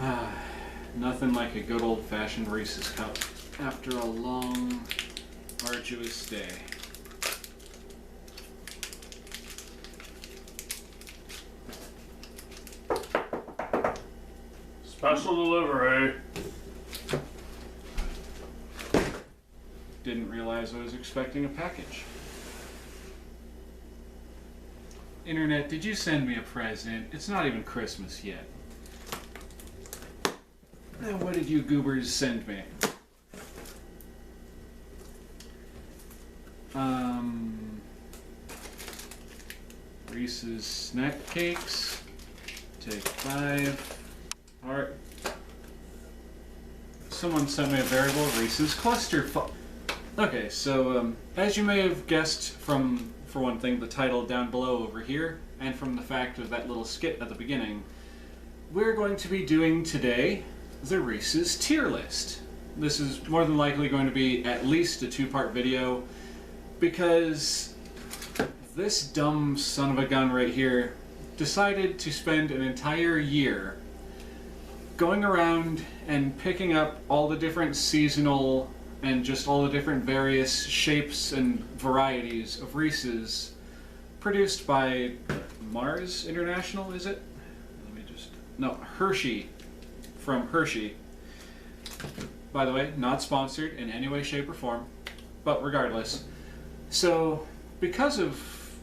Nothing like a good old-fashioned Reese's cup after a long, arduous day. Special delivery. Didn't realize I was expecting a package. Internet, did you send me a present? It's not even Christmas yet. Now, what did you goobers send me? Reese's snack cakes. Take 5. Heart. Someone sent me a variable Reese's cluster. Okay, so as you may have guessed from, for one thing, the title down below over here, and from the fact of that little skit at the beginning, we're going to be doing today the Reese's Tier List. This is more than likely going to be at least a 2-part video, because this dumb son of a gun right here decided to spend an entire year going around and picking up all the different seasonal and just all the different various shapes and varieties of Reese's produced by Mars International, is it? No, Hershey, from Hershey. By the way, not sponsored in any way, shape, or form, but regardless. So, because of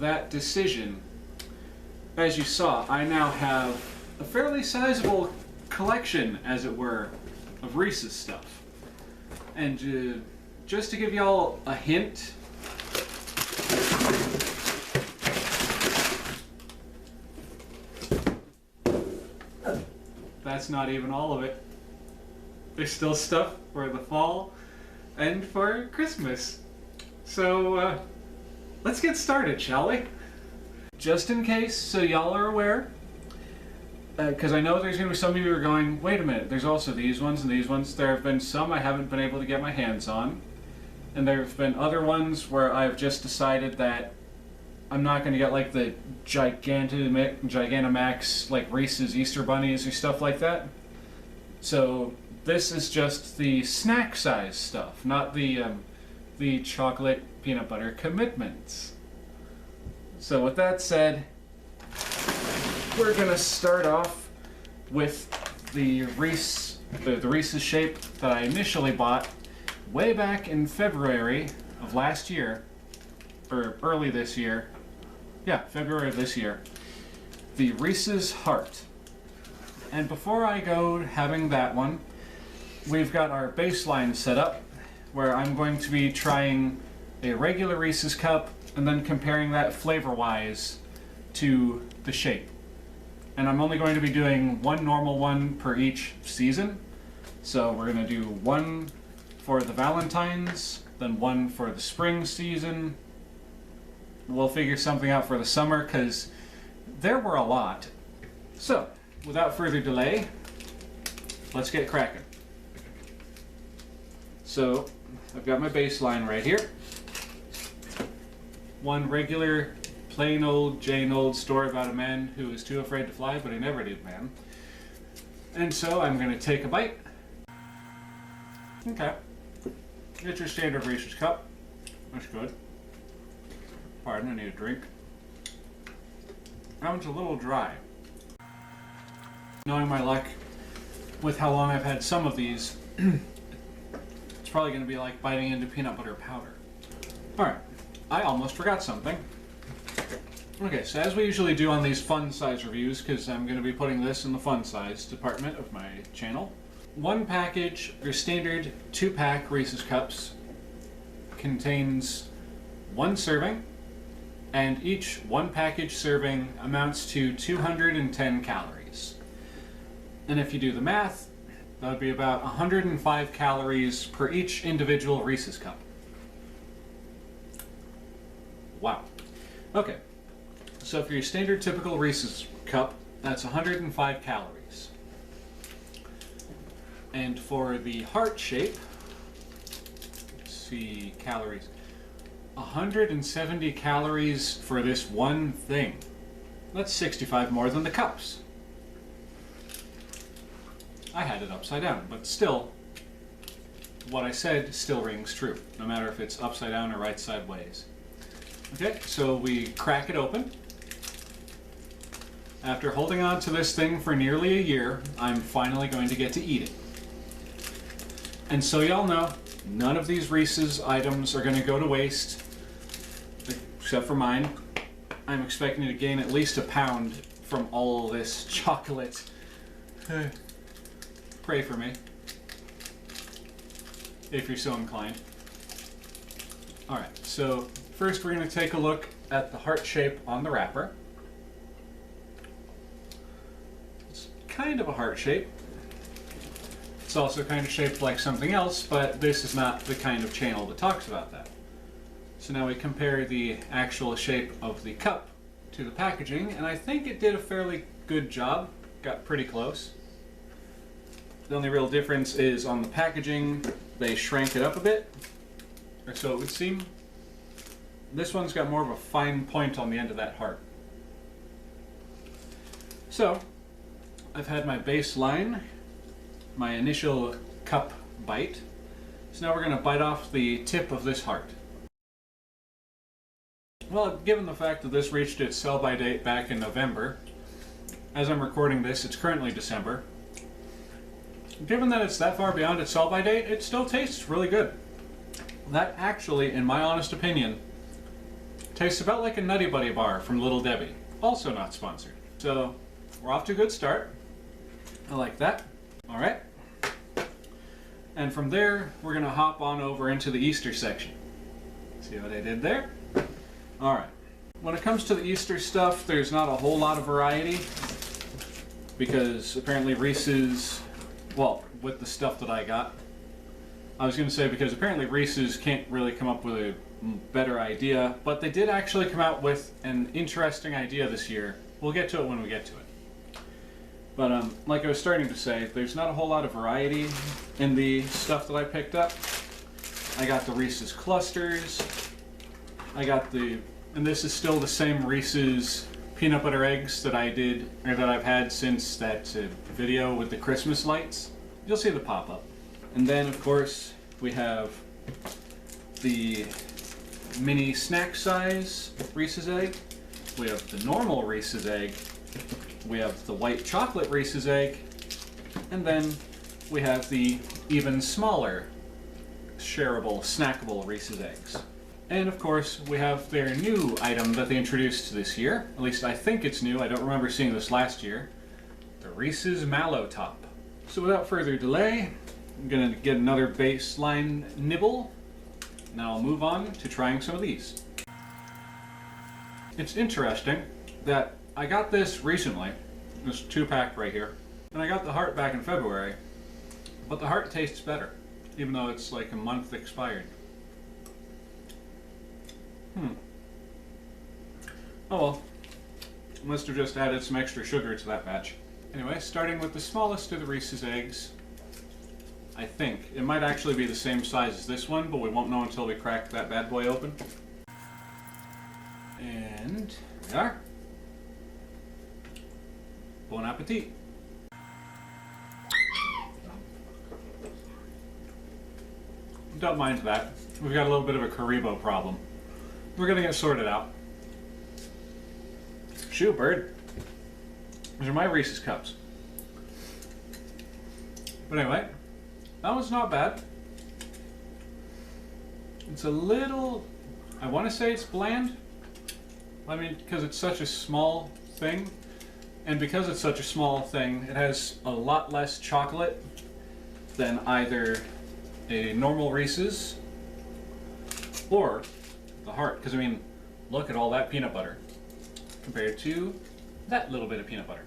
that decision, as you saw, I now have a fairly sizable collection, as it were, of Reese's stuff. And just to give y'all a hint, that's not even all of it. There's still stuff for the fall and for Christmas. So let's get started, shall we? Just in case, so y'all are aware, because I know there's going to be some of you who are going, wait a minute, there's also these ones and these ones. There have been some I haven't been able to get my hands on, and there have been other ones where I've just decided that I'm not going to get like the Gigantamax, like Reese's Easter Bunnies or stuff like that. So this is just the snack size stuff, not the chocolate peanut butter commitments. So with that said, we're gonna start off with the Reese's shape that I initially bought way back in February of last year, or early this year. Yeah, February of this year. The Reese's Heart. And before I go having that one, we've got our baseline set up where I'm going to be trying a regular Reese's cup and then comparing that flavor-wise to the shape. And I'm only going to be doing one normal one per each season. So we're going to do one for the Valentine's, then one for the spring season. We'll figure something out for the summer, because there were a lot. So, without further delay, let's get cracking. So, I've got my baseline right here. One regular, plain old, Jane old story about a man who was too afraid to fly, but he never did, man. And so, I'm going to take a bite. Okay. It's your standard Reese's cup. That's good. Pardon, I need a drink. That one's a little dry. Knowing my luck with how long I've had some of these, it's probably going to be like biting into peanut butter powder. Alright, I almost forgot something. Okay, so as we usually do on these fun size reviews, because I'm going to be putting this in the fun size department of my channel, one package, your standard 2-pack Reese's Cups, contains 1 serving, and each 1 package serving amounts to 210 calories. And if you do the math, that would be about 105 calories per each individual Reese's cup. Wow. Okay, so for your standard typical Reese's cup, that's 105 calories. And for the heart shape, let's see, calories. 170 calories for this one thing. That's 65 more than the cups. I had it upside down, but still, what I said still rings true, no matter if it's upside down or right sideways. Okay, so we crack it open. After holding on to this thing for nearly a year, I'm finally going to get to eat it. And so y'all know, none of these Reese's items are going to go to waste, except for mine. I'm expecting to gain at least a pound from all this chocolate. Pray for me, if you're so inclined. Alright, so first we're going to take a look at the heart shape on the wrapper. It's kind of a heart shape. It's also kind of shaped like something else, but this is not the kind of channel that talks about that. So now we compare the actual shape of the cup to the packaging, and I think it did a fairly good job. Got pretty close. The only real difference is on the packaging, they shrank it up a bit, or so it would seem. This one's got more of a fine point on the end of that heart. So, I've had my baseline, my initial cup bite. So now we're going to bite off the tip of this heart. Well, given the fact that this reached its sell-by date back in November, as I'm recording this, it's currently December. Given that it's that far beyond its sell-by date, it still tastes really good. That actually, in my honest opinion, tastes about like a Nutty Buddy bar from Little Debbie. Also not sponsored. So, we're off to a good start. I like that. Alright. And from there, we're going to hop on over into the Easter section. See what I did there? Alright. When it comes to the Easter stuff, there's not a whole lot of variety. Because apparently Reese's, well, with the stuff that I got, I was going to say because apparently Reese's can't really come up with a better idea, but they did actually come out with an interesting idea this year. We'll get to it when we get to it. But like I was starting to say, there's not a whole lot of variety in the stuff that I picked up. I got the Reese's clusters. I got the, and this is still the same Reese's peanut butter eggs that I did, or that I've had since that video with the Christmas lights. You'll see the pop-up. And then, of course, we have the mini snack size Reese's egg. We have the normal Reese's egg. We have the white chocolate Reese's egg. And then we have the even smaller, shareable, snackable Reese's eggs. And of course, we have their new item that they introduced this year. At least I think it's new. I don't remember seeing this last year. The Reese's Mallow Top. So without further delay, I'm going to get another baseline nibble. Now I'll move on to trying some of these. It's interesting that I got this recently, this 2-pack right here, and I got the heart back in February, but the heart tastes better, even though it's like a month expired. Oh well, must have just added some extra sugar to that batch. Anyway, starting with the smallest of the Reese's eggs, I think. It might actually be the same size as this one, but we won't know until we crack that bad boy open. And here we are. Bon appetit. Don't mind that. We've got a little bit of a Karibo problem. We're gonna get sorted out. Shoo, bird. These are my Reese's Cups. But anyway, that one's not bad. It's a little, I want to say it's bland. I mean, because it's such a small thing. And because it's such a small thing, it has a lot less chocolate than either a normal Reese's or the heart. Because I mean, look at all that peanut butter compared to that little bit of peanut butter.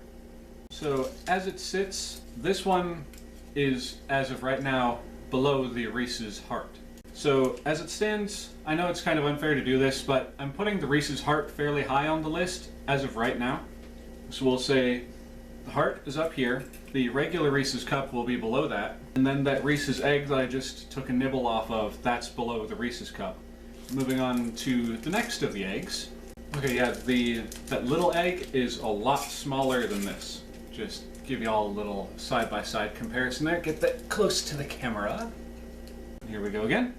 So as it sits, this one is, as of right now, below the Reese's heart. So as it stands, I know it's kind of unfair to do this, but I'm putting the Reese's heart fairly high on the list as of right now. So we'll say the heart is up here, the regular Reese's cup will be below that, and then that Reese's egg that I just took a nibble off of, that's below the Reese's cup. Moving on to the next of the eggs. Okay, yeah, that little egg is a lot smaller than this. Just give you all a little side-by-side comparison there. Get that close to the camera. Here we go again.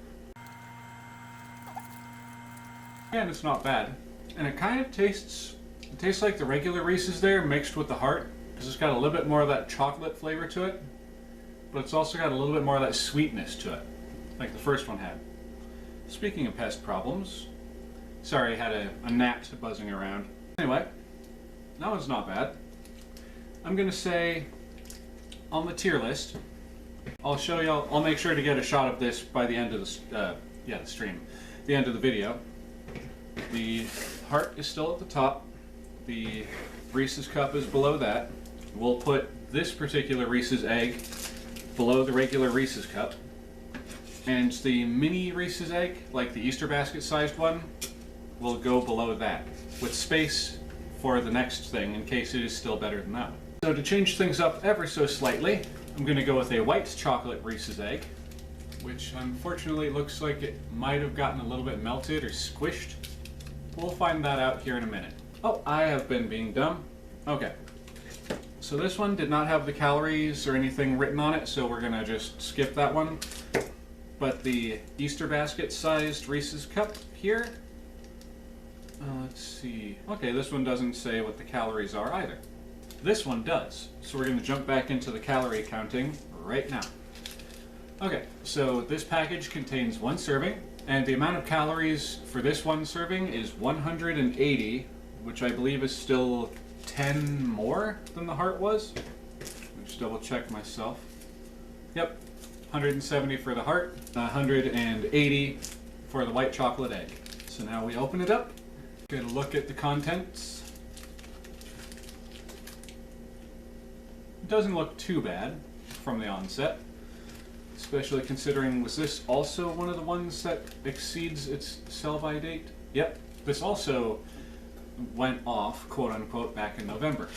And it's not bad. And it kind of tastes like the regular Reese's there mixed with the heart. Because it's got a little bit more of that chocolate flavor to it. But it's also got a little bit more of that sweetness to it. Like the first one had. Speaking of pest problems. Sorry, I had a gnat buzzing around. Anyway, that one's not bad. I'm gonna say on the tier list, I'll make sure to get a shot of this by the end of the stream. The end of the video. The heart is still at the top. The Reese's cup is below that. We'll put this particular Reese's egg below the regular Reese's cup. And the mini Reese's egg, like the Easter basket sized one, will go below that, with space for the next thing in case it is still better than that one. So to change things up ever so slightly, I'm going to go with a white chocolate Reese's egg, which unfortunately looks like it might have gotten a little bit melted or squished. We'll find that out here in a minute. Oh, I have been being dumb. Okay. So this one did not have the calories or anything written on it, so we're going to just skip that one. But the Easter basket sized Reese's cup here, let's see. Okay, this one doesn't say what the calories are either. This one does. So we're going to jump back into the calorie counting right now. Okay, so this package contains one serving, and the amount of calories for this one serving is 180, which I believe is still 10 more than the heart was. Let me just double check myself. Yep, 170 for the heart, 180 for the white chocolate egg. So now we open it up, get a look at the contents. It doesn't look too bad from the onset, especially considering, was this also one of the ones that exceeds its sell-by date? Yep, this also went off, quote unquote, back in November.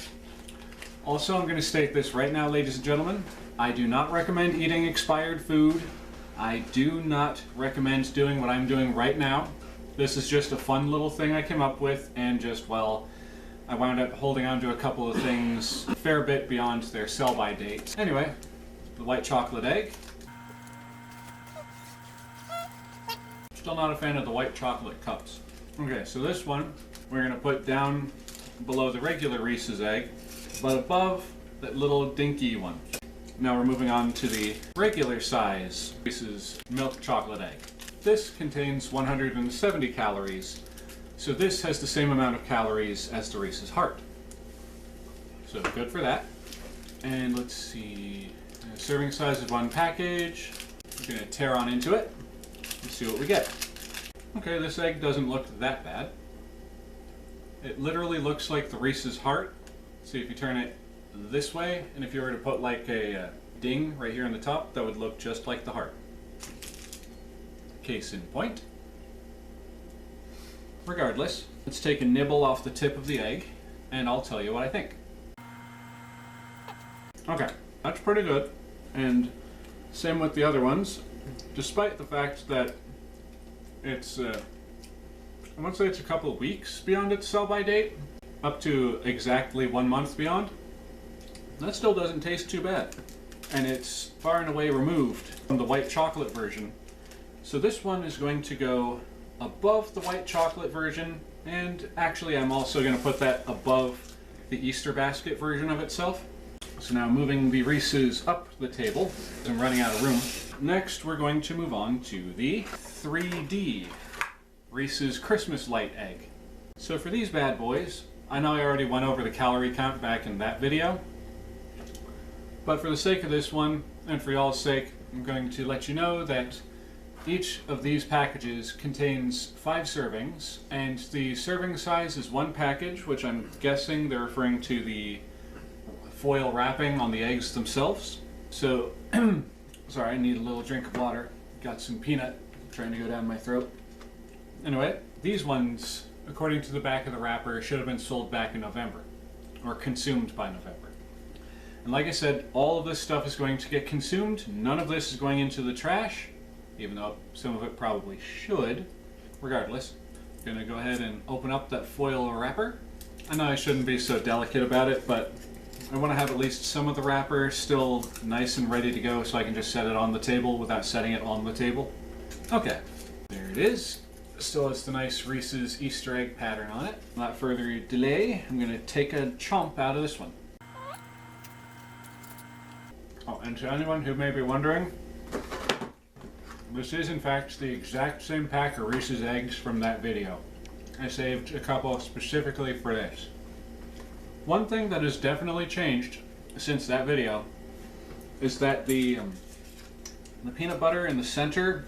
Also, I'm going to state this right now, ladies and gentlemen. I do not recommend eating expired food. I do not recommend doing what I'm doing right now. This is just a fun little thing I came up with, and just, well, I wound up holding on to a couple of things a fair bit beyond their sell-by date. Anyway, the white chocolate egg. Still not a fan of the white chocolate cups. Okay, so this one we're going to put down below the regular Reese's egg, but above that little dinky one. Now we're moving on to the regular size Reese's milk chocolate egg. This contains 170 calories, so this has the same amount of calories as the Reese's heart. So good for that. And let's see, serving size is one package. We're going to tear on into it and see what we get. Okay, this egg doesn't look that bad. It literally looks like the Reese's heart. See, if you turn it this way, and if you were to put like a ding right here on the top, that would look just like the heart. Case in point. Regardless, let's take a nibble off the tip of the egg, and I'll tell you what I think. Okay, that's pretty good. And same with the other ones, despite the fact that it's, I want to say it's a couple of weeks beyond its sell-by date, up to exactly 1 month beyond. That still doesn't taste too bad. And it's far and away removed from the white chocolate version. So this one is going to go above the white chocolate version, and actually I'm also going to put that above the Easter basket version of itself. So now moving the Reese's up the table, I'm running out of room. Next we're going to move on to the 3D Reese's Christmas Light Egg. So for these bad boys, I know I already went over the calorie count back in that video, but for the sake of this one, and for y'all's sake, I'm going to let you know that each of these packages contains 5 servings, and the serving size is one package, which I'm guessing they're referring to the foil wrapping on the eggs themselves. So, sorry, I need a little drink of water. Got some peanut trying to go down my throat. Anyway, these ones, according to the back of the wrapper, should have been sold back in November, or consumed by November. And like I said, all of this stuff is going to get consumed. None of this is going into the trash, even though some of it probably should. Regardless, I'm going to go ahead and open up that foil wrapper. I know I shouldn't be so delicate about it, but I want to have at least some of the wrapper still nice and ready to go so I can just set it on the table without setting it on the table. Okay, there it is. Still has the nice Reese's Easter egg pattern on it. Without further delay, I'm going to take a chomp out of this one. Oh, and to anyone who may be wondering, this is in fact the exact same pack of Reese's eggs from that video. I saved a couple specifically for this. One thing that has definitely changed since that video is that the peanut butter in the center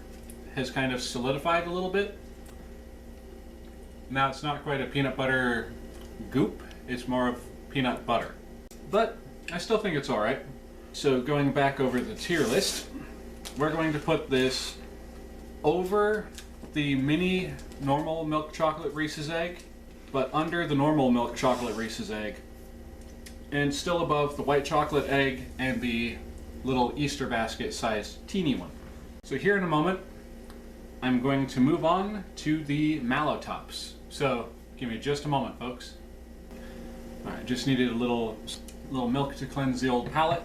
has kind of solidified a little bit. Now it's not quite a peanut butter goop, it's more of peanut butter. But I still think it's alright. So going back over the tier list, we're going to put this over the mini normal milk chocolate Reese's egg, but under the normal milk chocolate Reese's egg, and still above the white chocolate egg and the little Easter basket sized teeny one. So here in a moment, I'm going to move on to the Mallow Tops. So give me just a moment, folks. Alright, just needed a little milk to cleanse the old palate,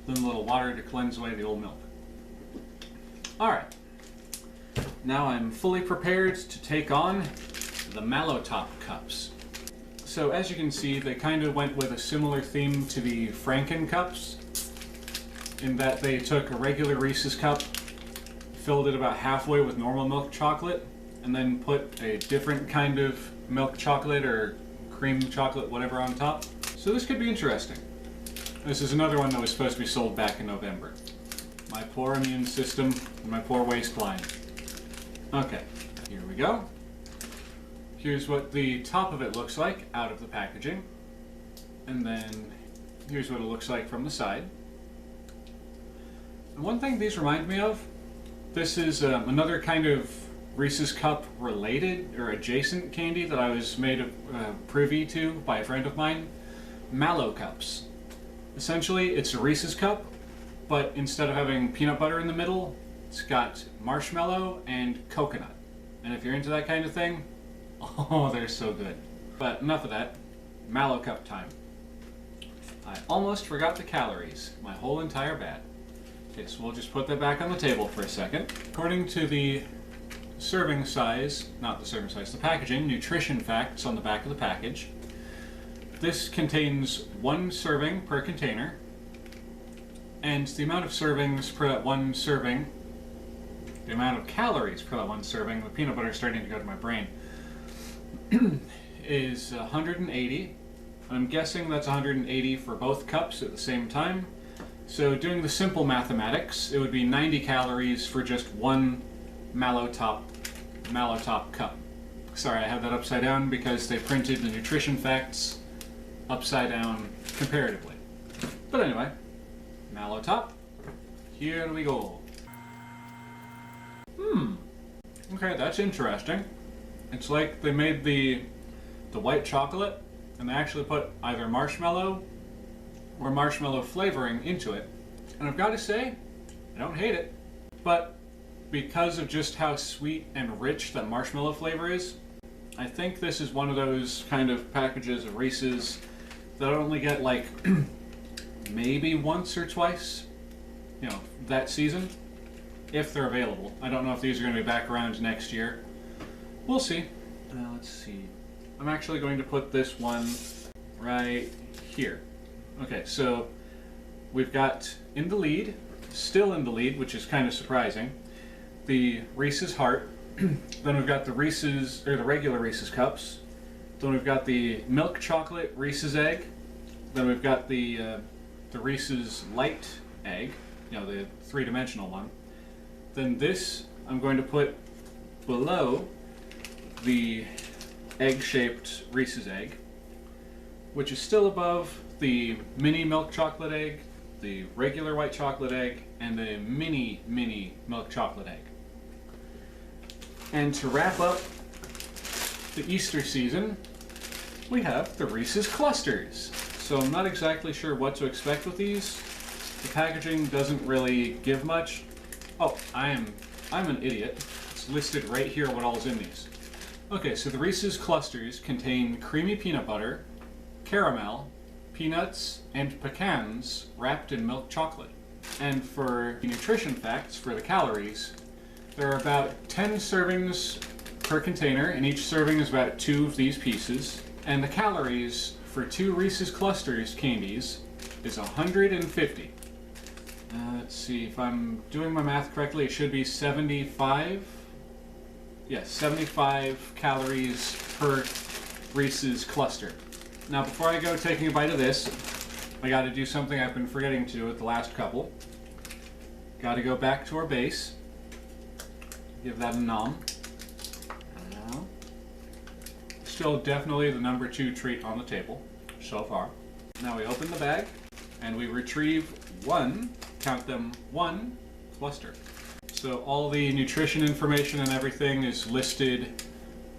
then a little water to cleanse away the old milk. Alright, now I'm fully prepared to take on the Mallow Top Cups. So as you can see, they kind of went with a similar theme to the Franken Cups, in that they took a regular Reese's cup, filled it about halfway with normal milk chocolate, and then put a different kind of milk chocolate or cream chocolate, whatever, on top. So this could be interesting. This is another one that was supposed to be sold back in November. My poor immune system and my poor waistline. Okay, here we go. Here's what the top of it looks like out of the packaging. And then here's what it looks like from the side. And one thing these remind me of, this is another kind of Reese's Cup related or adjacent candy that I was made privy to by a friend of mine. Mallow Cups. Essentially, it's a Reese's Cup, but instead of having peanut butter in the middle, it's got marshmallow and coconut. And if you're into that kind of thing, oh, they're so good. But enough of that. Mallow Cup time. I almost forgot the calories. My whole entire bad. Okay, so we'll just put that back on the table for a second. According to the serving size, not the serving size, the packaging, nutrition facts on the back of the package, this contains 1 serving per container, and the amount of servings per that 1 serving, the amount of calories per that 1 serving, the peanut butter is starting to go to my brain, is 180. I'm guessing that's 180 for both cups at the same time. So doing the simple mathematics, it would be 90 calories for just 1 Mallow Top cup. Sorry, I have that upside down because they printed the nutrition facts upside down comparatively. But anyway, Mallow Top, here we go. Okay, that's interesting. It's like they made the white chocolate and they actually put either marshmallow or marshmallow flavoring into it. And I've got to say, I don't hate it. But because of just how sweet and rich that marshmallow flavor is, I think this is one of those kind of packages of Reese's that I only get like maybe once or twice, you know, that season, if they're available. I don't know if these are going to be back around next year. We'll see. Let's see. I'm actually going to put this one right here. Okay, so we've got in the lead, still in the lead, which is kind of surprising, the Reese's Heart. Then we've got the Reese's, or the regular Reese's Cups. Then we've got the milk chocolate Reese's Egg. Then we've got the Reese's Light Egg, you know, the 3-dimensional one. Then this I'm going to put below the egg-shaped Reese's Egg, which is still above the mini milk chocolate egg, the regular white chocolate egg, and the mini milk chocolate egg. And to wrap up the Easter season, we have the Reese's Clusters. So I'm not exactly sure what to expect with these. The packaging doesn't really give much. Oh, I'm an idiot. It's listed right here what all's in these. Okay, so the Reese's Clusters contain creamy peanut butter, caramel, peanuts, and pecans wrapped in milk chocolate. And for nutrition facts, for the calories, there are about 10 servings per container, and each serving is about 2 of these pieces. And the calories for 2 Reese's Clusters candies is 150. Let's see, if I'm doing my math correctly, it should be 75. Yes, 75 calories per Reese's Cluster. Now, before I go taking a bite of this, I gotta do something I've been forgetting to do with the last couple. Gotta go back to our base. Give that a nom. Still definitely the number 2 treat on the table, so far. Now we open the bag, and we retrieve count them, 1 cluster. So all the nutrition information and everything is listed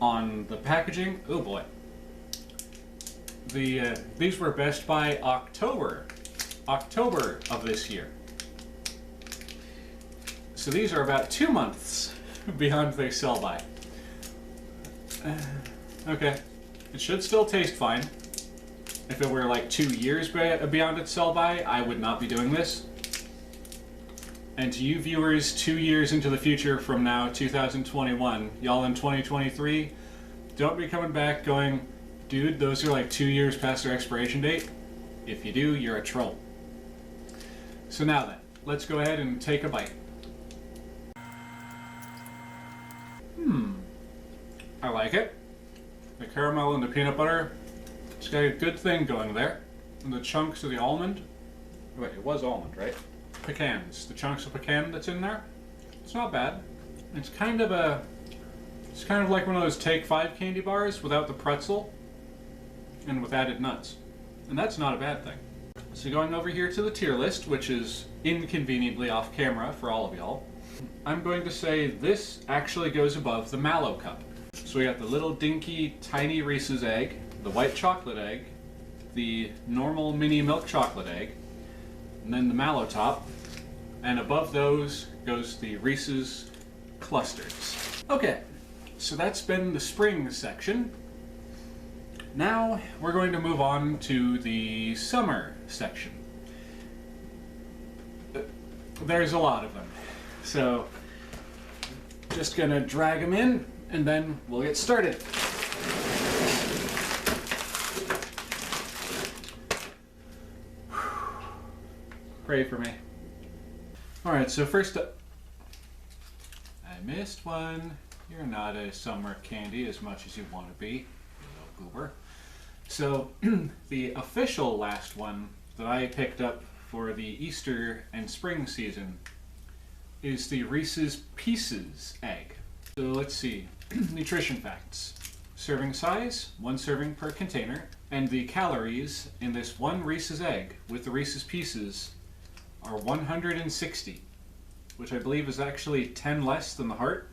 on the packaging. Oh boy. These were best by October of this year. So these are about 2 months beyond their sell by. Okay, it should still taste fine. If it were like 2 years beyond its sell by, I would not be doing this. And to you viewers 2 years into the future from now, 2021, y'all in 2023, don't be coming back going, dude, those are like 2 years past their expiration date. If you do, you're a troll. So now then, let's go ahead and take a bite. I like it. The caramel and the peanut butter, it's got a good thing going there. And the chunks of the almond, wait, it was almond, right? Pecans, the chunks of pecan that's in there, it's not bad. It's kind of like one of those Take 5 candy bars without the pretzel and with added nuts. And that's not a bad thing. So going over here to the tier list, which is inconveniently off camera for all of y'all, I'm going to say this actually goes above the Mallow Cup. So we got the little dinky tiny Reese's egg, the white chocolate egg, the normal mini milk chocolate egg, and then the Mallow top, and above those goes the Reese's Clusters. Okay, so that's been the spring section. Now we're going to move on to the summer section. There's a lot of them, so just gonna drag them in and then we'll get started. Pray for me. Alright, so first up, I missed one. You're not a summer candy as much as you want to be, you little goober. So, the official last one that I picked up for the Easter and spring season is the Reese's Pieces egg. So let's see, nutrition facts. Serving size, 1 serving per container, and the calories in this one Reese's egg with the Reese's Pieces are 160, which I believe is actually 10 less than the heart.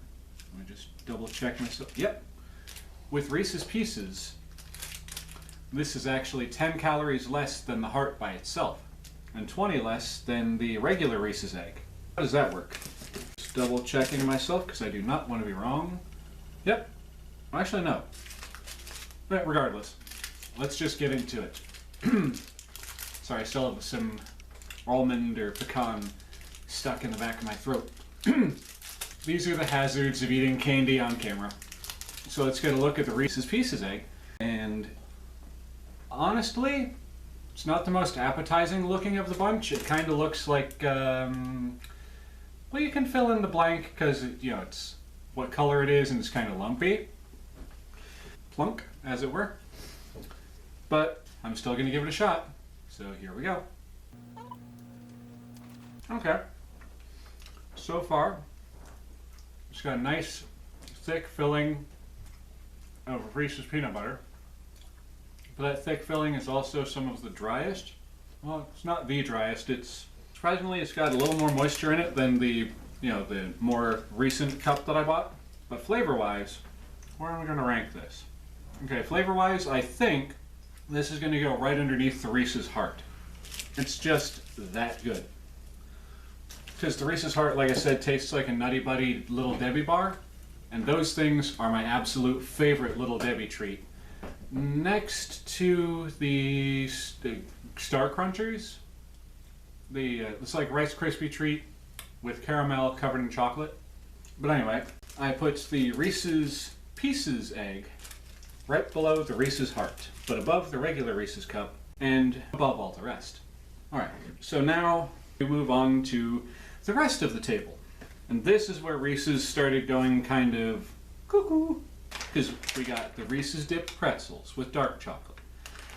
Let me just double check myself. Yep. With Reese's Pieces, this is actually 10 calories less than the heart by itself, and 20 less than the regular Reese's egg. How does that work? Just double checking myself because I do not want to be wrong. Yep. Actually, no. But regardless, let's just get into it. Sorry, I still have some almond or pecan stuck in the back of my throat. These are the hazards of eating candy on camera. So let's get a look at the Reese's Pieces egg. And honestly, it's not the most appetizing looking of the bunch. It kind of looks like, well, you can fill in the blank because, you know, it's what color it is and it's kind of lumpy. Plunk, as it were. But I'm still going to give it a shot. So here we go. Okay. So far, it's got a nice, thick filling of Reese's peanut butter. But that thick filling is also some of the driest. Well, it's not the driest. It's surprisingly, it's got a little more moisture in it than the, you know, the more recent cup that I bought. But flavor-wise, where am I going to rank this? Okay, flavor-wise, I think this is going to go right underneath the Reese's Heart. It's just that good. Because the Reese's Heart, like I said, tastes like a Nutty Buddy Little Debbie bar. And those things are my absolute favorite Little Debbie treat. next to the Star Crunchers, it's like Rice Krispie treat with caramel covered in chocolate. But anyway, I put the Reese's Pieces egg right below the Reese's Heart, but above the regular Reese's cup and above all the rest. Alright, so now we move on to the rest of the table. And this is where Reese's started going kind of cuckoo. Because we got the Reese's dipped pretzels with dark chocolate.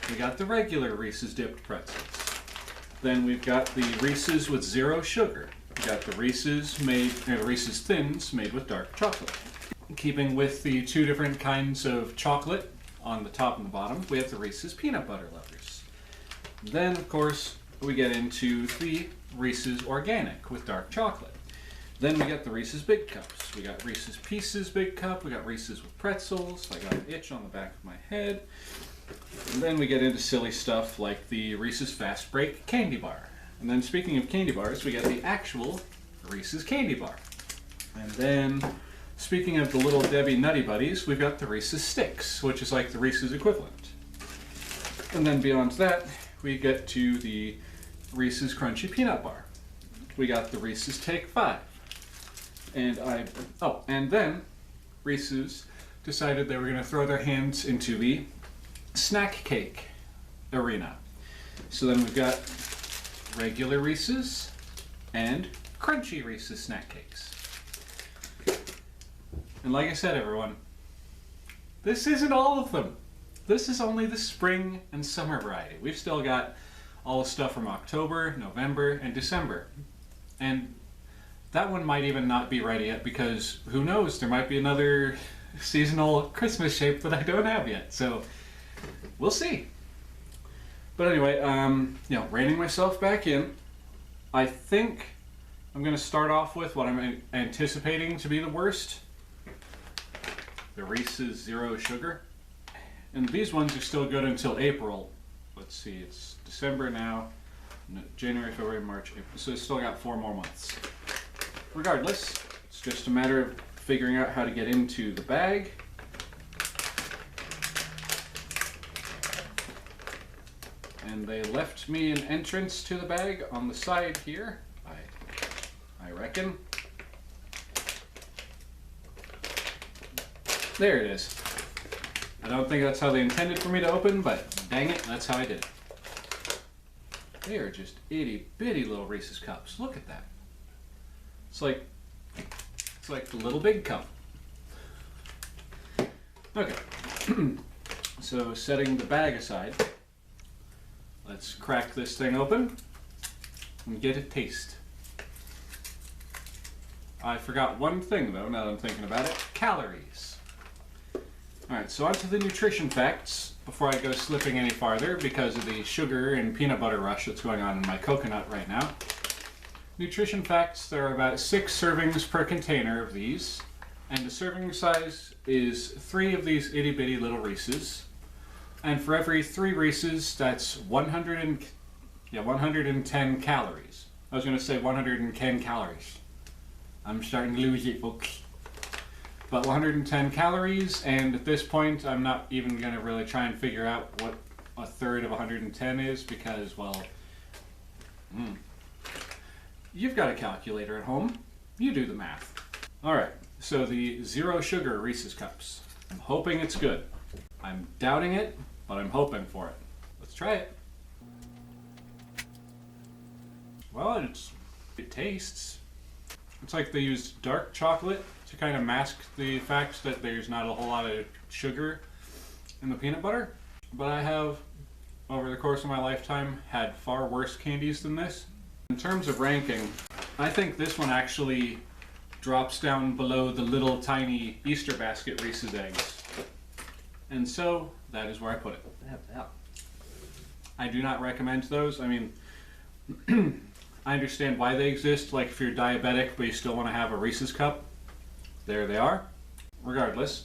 We got the regular Reese's dipped pretzels. Then we've got the Reese's with zero sugar. We got the Reese's Thins made with dark chocolate. Keeping with the two different kinds of chocolate on the top and the bottom, we have the Reese's Peanut Butter Lovers. Then, of course, we get into the Reese's Organic with dark chocolate. Then we got the Reese's Big Cups. We got Reese's Pieces Big Cup. We got Reese's with pretzels. I got an itch on the back of my head. And then we get into silly stuff like the Reese's Fast Break Candy Bar. And then speaking of candy bars, we got the actual Reese's Candy Bar. And then speaking of the Little Debbie Nutty Buddies, we've got the Reese's Sticks, which is like the Reese's equivalent. And then beyond that, we get to the Reese's Crunchy Peanut Bar. We got the Reese's Take 5. And then Reese's decided they were going to throw their hands into the snack cake arena. So then we've got regular Reese's and crunchy Reese's snack cakes. And like I said, everyone, this isn't all of them. This is only the spring and summer variety. We've still got all the stuff from October, November, and December. And that one might even not be ready yet because who knows, there might be another seasonal Christmas shape that I don't have yet. So we'll see. But anyway, reining myself back in, I think I'm going to start off with what I'm anticipating to be the worst. The Reese's Zero Sugar. And these ones are still good until April. Let's see, it's December now. January, February, March, April. So it's still got 4 more months. Regardless, it's just a matter of figuring out how to get into the bag. And they left me an entrance to the bag on the side here, I reckon. There it is. I don't think that's how they intended for me to open, but dang it, that's how I did it. They are just itty bitty little Reese's Cups. Look at that. It's like the Little Big Cup. Okay. So setting the bag aside, let's crack this thing open and get a taste. I forgot one thing though, now that I'm thinking about it. Calories. Alright, so on to the nutrition facts before I go slipping any farther because of the sugar and peanut butter rush that's going on in my coconut right now. Nutrition facts, there are about 6 servings per container of these, and the serving size is 3 of these itty bitty little Reese's. And for every 3 Reese's, that's 110 calories. I was going to say 110 calories. I'm starting to lose it, folks. But 110 calories, and at this point, I'm not even going to really try and figure out what a third of 110 is because, well, you've got a calculator at home. You do the math. Alright, so the zero sugar Reese's Cups. I'm hoping it's good. I'm doubting it, but I'm hoping for it. Let's try it. Well, it tastes. It's like they used dark chocolate to kind of mask the fact that there's not a whole lot of sugar in the peanut butter. But I have, over the course of my lifetime, had far worse candies than this. In terms of ranking, I think this one actually drops down below the little tiny Easter basket Reese's eggs. And so, that is where I put it. I do not recommend those. I mean, I understand why they exist, like if you're diabetic but you still want to have a Reese's cup, there they are. Regardless,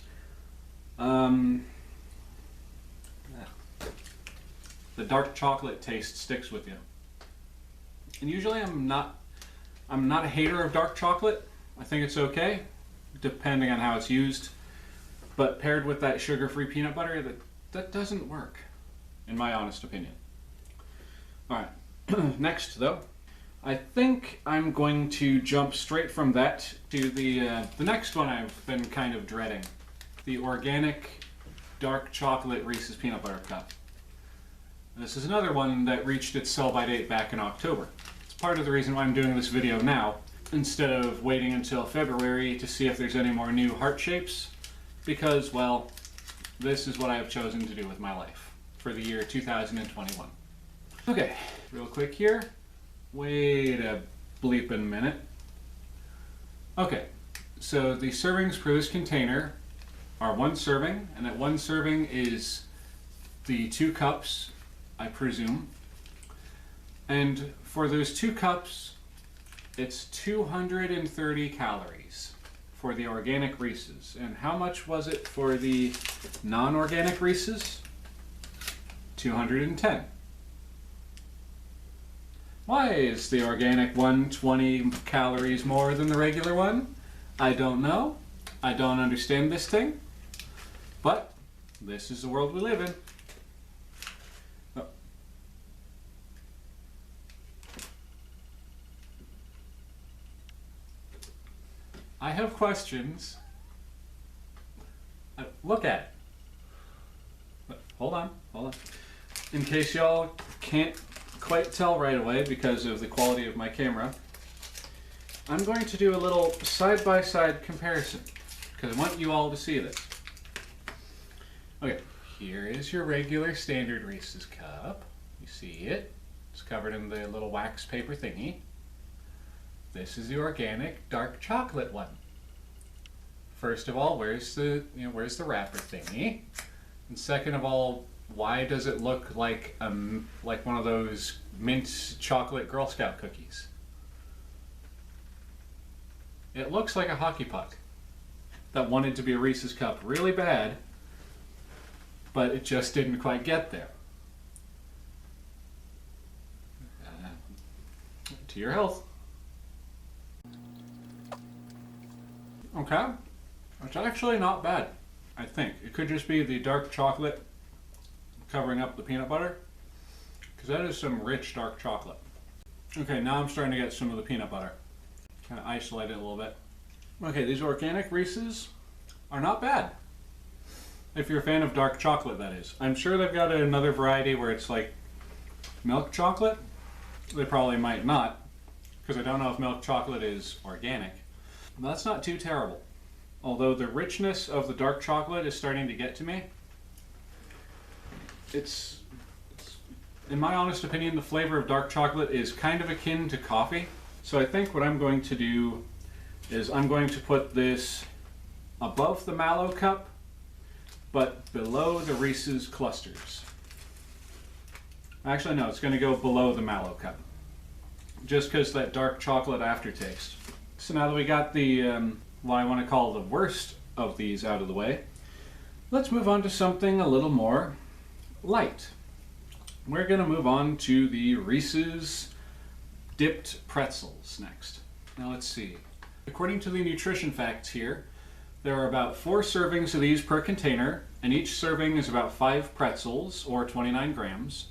the dark chocolate taste sticks with you. And usually I'm not a hater of dark chocolate. I think it's okay, depending on how it's used. But paired with that sugar-free peanut butter, that doesn't work, in my honest opinion. Alright, next though, I think I'm going to jump straight from that to the next one I've been kind of dreading. The organic dark chocolate Reese's Peanut Butter Cup. This is another one that reached its sell-by date back in October. It's part of the reason why I'm doing this video now, instead of waiting until February to see if there's any more new heart shapes, because, well, this is what I have chosen to do with my life for the year 2021. Okay, real quick here. Wait a bleeping minute. Okay, so the servings for this container are 1 serving, and that 1 serving is the 2 cups, I presume. And for those 2 cups, it's 230 calories for the organic Reese's. And how much was it for the non-organic Reese's? 210. Why is the organic one 20 calories more than the regular one? I don't know. I don't understand this thing. But this is the world we live in. Oh. I have questions. Look at it. Hold on. In case y'all can't quite tell right away because of the quality of my camera, I'm going to do a little side-by-side comparison because I want you all to see this. Okay, here is your regular standard Reese's cup. You see it. It's covered in the little wax paper thingy. This is the organic dark chocolate one. First of all, where's the wrapper thingy? And second of all, why does it look like one of those mint chocolate Girl Scout cookies? It looks like a hockey puck that wanted to be a Reese's cup really bad, but it just didn't quite get there. To your health. Okay, it's actually not bad, I think. It could just be the dark chocolate covering up the peanut butter, because that is some rich dark chocolate. Okay, now I'm starting to get some of the peanut butter. Kind of isolate it a little bit. Okay, these organic Reese's are not bad. If you're a fan of dark chocolate, that is. I'm sure they've got another variety where it's like milk chocolate. They probably might not, because I don't know if milk chocolate is organic. But that's not too terrible. Although the richness of the dark chocolate is starting to get to me. It's in my honest opinion, the flavor of dark chocolate is kind of akin to coffee. So I think what I'm going to do is I'm going to put this above the Mallow Cup, but below the Reese's clusters. Actually, no, it's going to go below the Mallow Cup, just because that dark chocolate aftertaste. So now that we got the, what I want to call the worst of these out of the way, let's move on to something a little more light. We're going to move on to the Reese's dipped pretzels next. Now let's see. According to the nutrition facts here, there are about 4 servings of these per container, and each serving is about 5 pretzels, or 29 grams.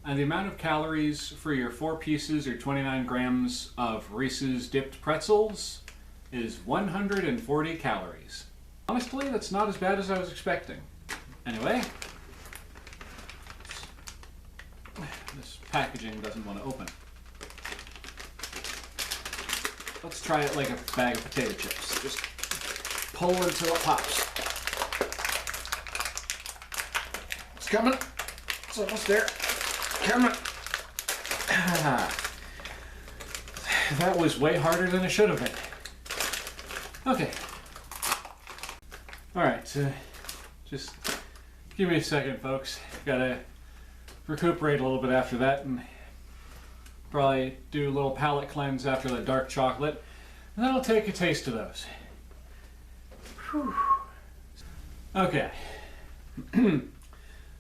And the amount of calories for your 4 pieces, or 29 grams of Reese's dipped pretzels, is 140 calories. Honestly, that's not as bad as I was expecting. Anyway, this packaging doesn't want to open. Let's try it like a bag of potato chips. Just pull until it pops. It's coming. It's almost there. Coming. That was way harder than it should have been. Okay. Alright, just give me a second, folks. Gotta recuperate a little bit after that and probably do a little palate cleanse after the dark chocolate, and then I'll take a taste of those. Whew. Okay.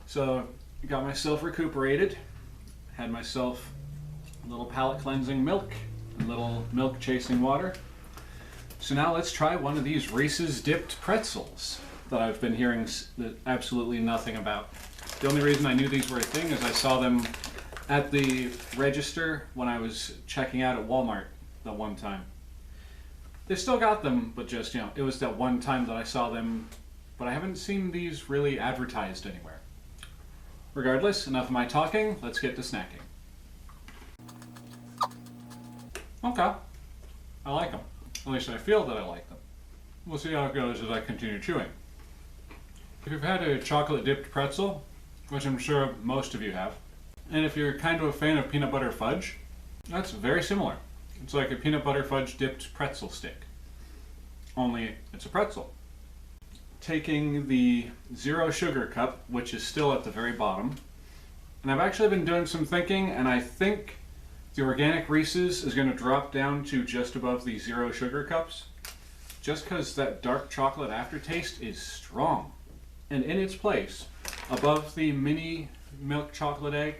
So, got myself recuperated, had myself a little palate cleansing milk, a little milk chasing water. So now let's try one of these Reese's dipped pretzels. that I've been hearing absolutely nothing about. The only reason I knew these were a thing is I saw them at the register when I was checking out at Walmart that one time. They still got them, but just, you know, it was that one time that I saw them, but I haven't seen these really advertised anywhere. Regardless, enough of my talking, let's get to snacking. Okay. I like them. At least I feel that I like them. We'll see how it goes as I continue chewing. If you've had a chocolate dipped pretzel, which I'm sure most of you have, and if you're kind of a fan of peanut butter fudge, that's very similar. It's like a peanut butter fudge dipped pretzel stick. Only it's a pretzel. Taking the zero sugar cup, which is still at the very bottom, and I've actually been doing some thinking, and I think the organic Reese's is going to drop down to just above the zero sugar cups, just because that dark chocolate aftertaste is strong. And in its place, above the mini milk chocolate egg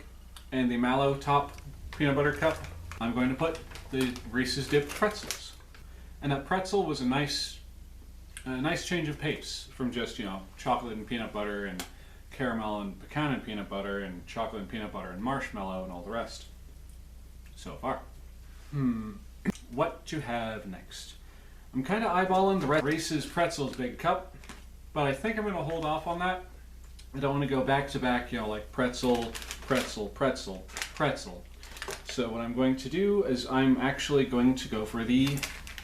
and the Mallow top peanut butter cup, I'm going to put the Reese's dipped pretzels. And that pretzel was a nice change of pace from just, you know, chocolate and peanut butter and caramel and pecan and peanut butter and chocolate and peanut butter and marshmallow and all the rest. So far. What to have next? I'm kind of eyeballing the Reese's Pretzels big cup, but I think I'm going to hold off on that. I don't want to go back to back, you know, like pretzel, pretzel, pretzel, pretzel. So what I'm going to do is I'm actually going to go for the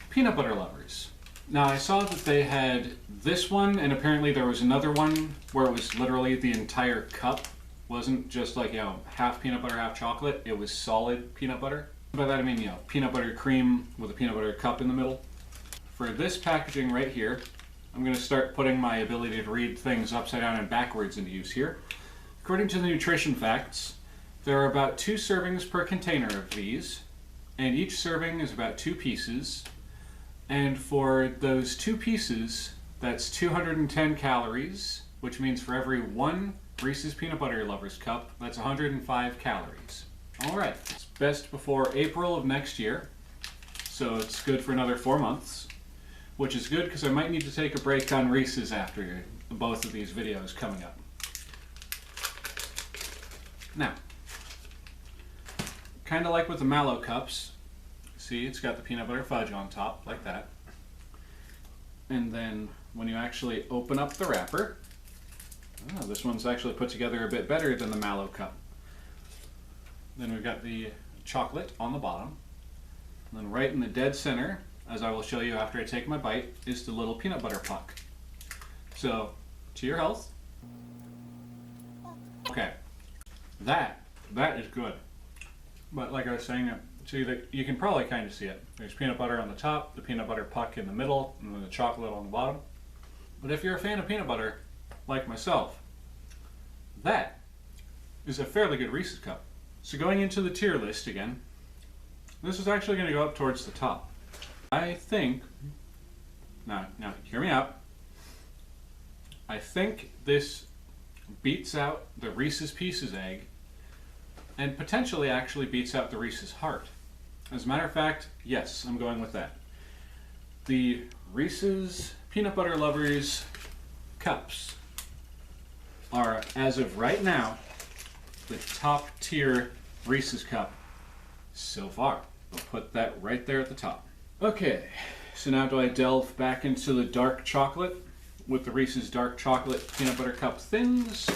peanut butter lovers. Now I saw that they had this one, and apparently there was another one where it was literally the entire cup. Wasn't just like, you know, half peanut butter, half chocolate. It was solid peanut butter. By that I mean, you know, peanut butter cream with a peanut butter cup in the middle. For this packaging right here, I'm going to start putting my ability to read things upside down and backwards into use here. According to the nutrition facts, there are about 2 servings per container of these, and each serving is about 2 pieces. And for those 2 pieces, that's 210 calories, which means for every 1 Reese's Peanut Butter Lovers cup, that's 105 calories. Alright, it's best before April of next year, so it's good for another 4 months, which is good because I might need to take a break on Reese's after both of these videos coming up. Now, kind of like with the Mallow Cups, see, it's got the peanut butter fudge on top, like that. And then when you actually open up the wrapper, oh, this one's actually put together a bit better than the Mallow Cup. Then we've got the chocolate on the bottom. And then right in the dead center, as I will show you after I take my bite, is the little peanut butter puck. So, to your health. Okay, that is good. But like I was saying, see that you can probably kind of see it. There's peanut butter on the top, the peanut butter puck in the middle, and then the chocolate on the bottom. But if you're a fan of peanut butter, like myself, that is a fairly good Reese's cup. So going into the tier list again, this is actually going to go up towards the top. I think, now hear me out, I think this beats out the Reese's Pieces egg and potentially actually beats out the Reese's Heart. As a matter of fact, yes, I'm going with that. The Reese's Peanut Butter Lovers cups are, as of right now, the top tier Reese's cup so far. I'll put that right there at the top. Okay, so now do I delve back into the dark chocolate with the Reese's Dark Chocolate Peanut Butter Cup Thins,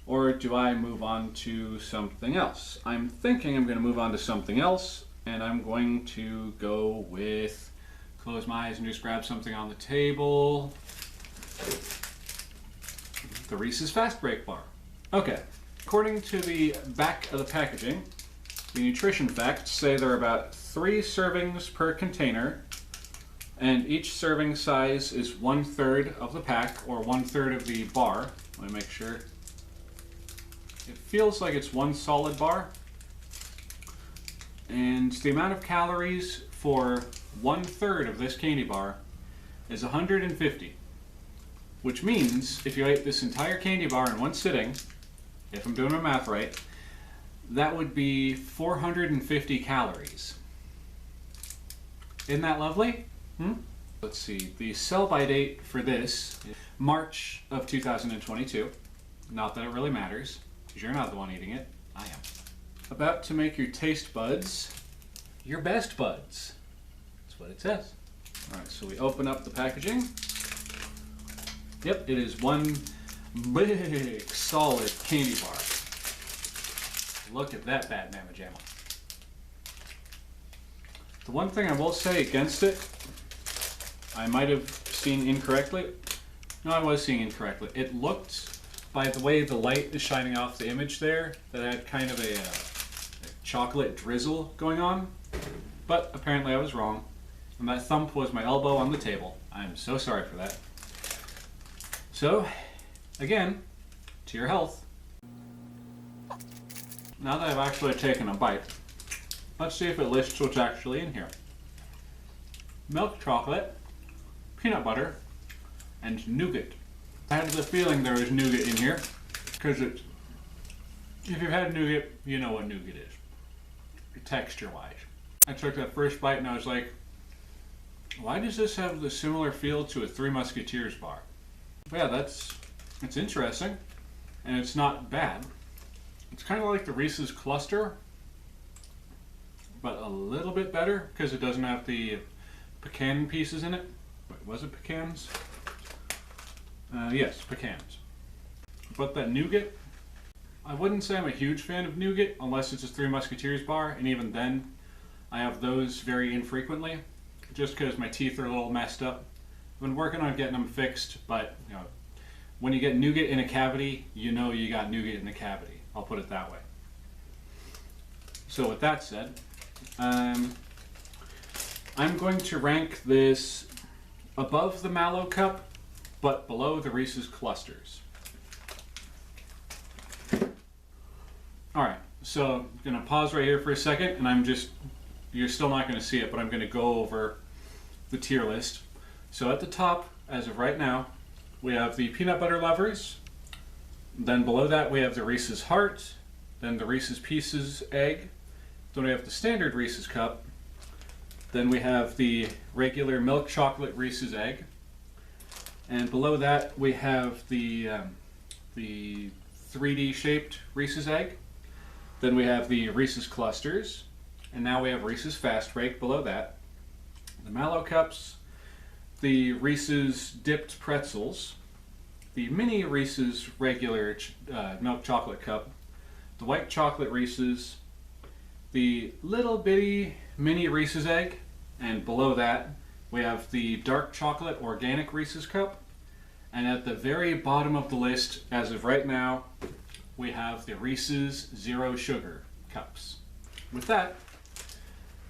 or do I move on to something else? I'm thinking I'm going to move on to something else, and I'm going to go with, close my eyes and just grab something on the table, the Reese's Fast Break Bar. Okay, according to the back of the packaging, the nutrition facts say there are about 3 servings per container, and each serving size is 1/3 of the pack, or 1/3 of the bar. Let me make sure. It feels like it's 1 solid bar. And the amount of calories for 1/3 of this candy bar is 150. Which means, if you ate this entire candy bar in one sitting, if I'm doing my math right, that would be 450 calories. Isn't that lovely? Let's see, the sell-by date for this is March of 2022. Not that it really matters, because you're not the one eating it, I am. About to make your taste buds your best buds. That's what it says. Alright, so we open up the packaging. Yep, it is one big, solid candy bar. Look at that bad mamma jamma. The one thing I will say against it, I might have seen incorrectly. No, I was seeing incorrectly. It looked, by the way the light is shining off the image there, that it had kind of a chocolate drizzle going on. But apparently I was wrong. And that thump was my elbow on the table. I'm so sorry for that. So, again, to your health. Now that I've actually taken a bite, let's see if it lists what's actually in here. Milk chocolate, peanut butter, and nougat. I had the feeling there was nougat in here, because if you've had nougat, you know what nougat is, texture-wise. I took that first bite and I was like, why does this have the similar feel to a Three Musketeers bar? But yeah, it's interesting, and it's not bad. It's kind of like the Reese's Cluster, but a little bit better because it doesn't have the pecan pieces in it. Wait, was it pecans? Yes, pecans. But that nougat, I wouldn't say I'm a huge fan of nougat unless it's a Three Musketeers bar, and even then, I have those very infrequently, just because my teeth are a little messed up. I've been working on getting them fixed, but you know, when you get nougat in a cavity, you know you got nougat in the cavity. I'll put it that way. So with that said, I'm going to rank this above the Mallow Cup, but below the Reese's Clusters. Alright, so I'm going to pause right here for a second, and you're still not going to see it, but I'm going to go over the tier list. So at the top, as of right now, we have the Peanut Butter Lovers. Then below that we have the Reese's Heart, then the Reese's Pieces Egg, then we have the standard Reese's Cup, then we have the regular milk chocolate Reese's Egg, and below that we have the 3D shaped Reese's Egg, then we have the Reese's Clusters, and now we have Reese's Fast Break below that, the Mallow Cups, the Reese's Dipped Pretzels, the mini Reese's regular milk chocolate cup, the white chocolate Reese's, the little bitty mini Reese's Egg, and below that we have the dark chocolate organic Reese's cup, and at the very bottom of the list, as of right now, we have the Reese's Zero Sugar cups. With that,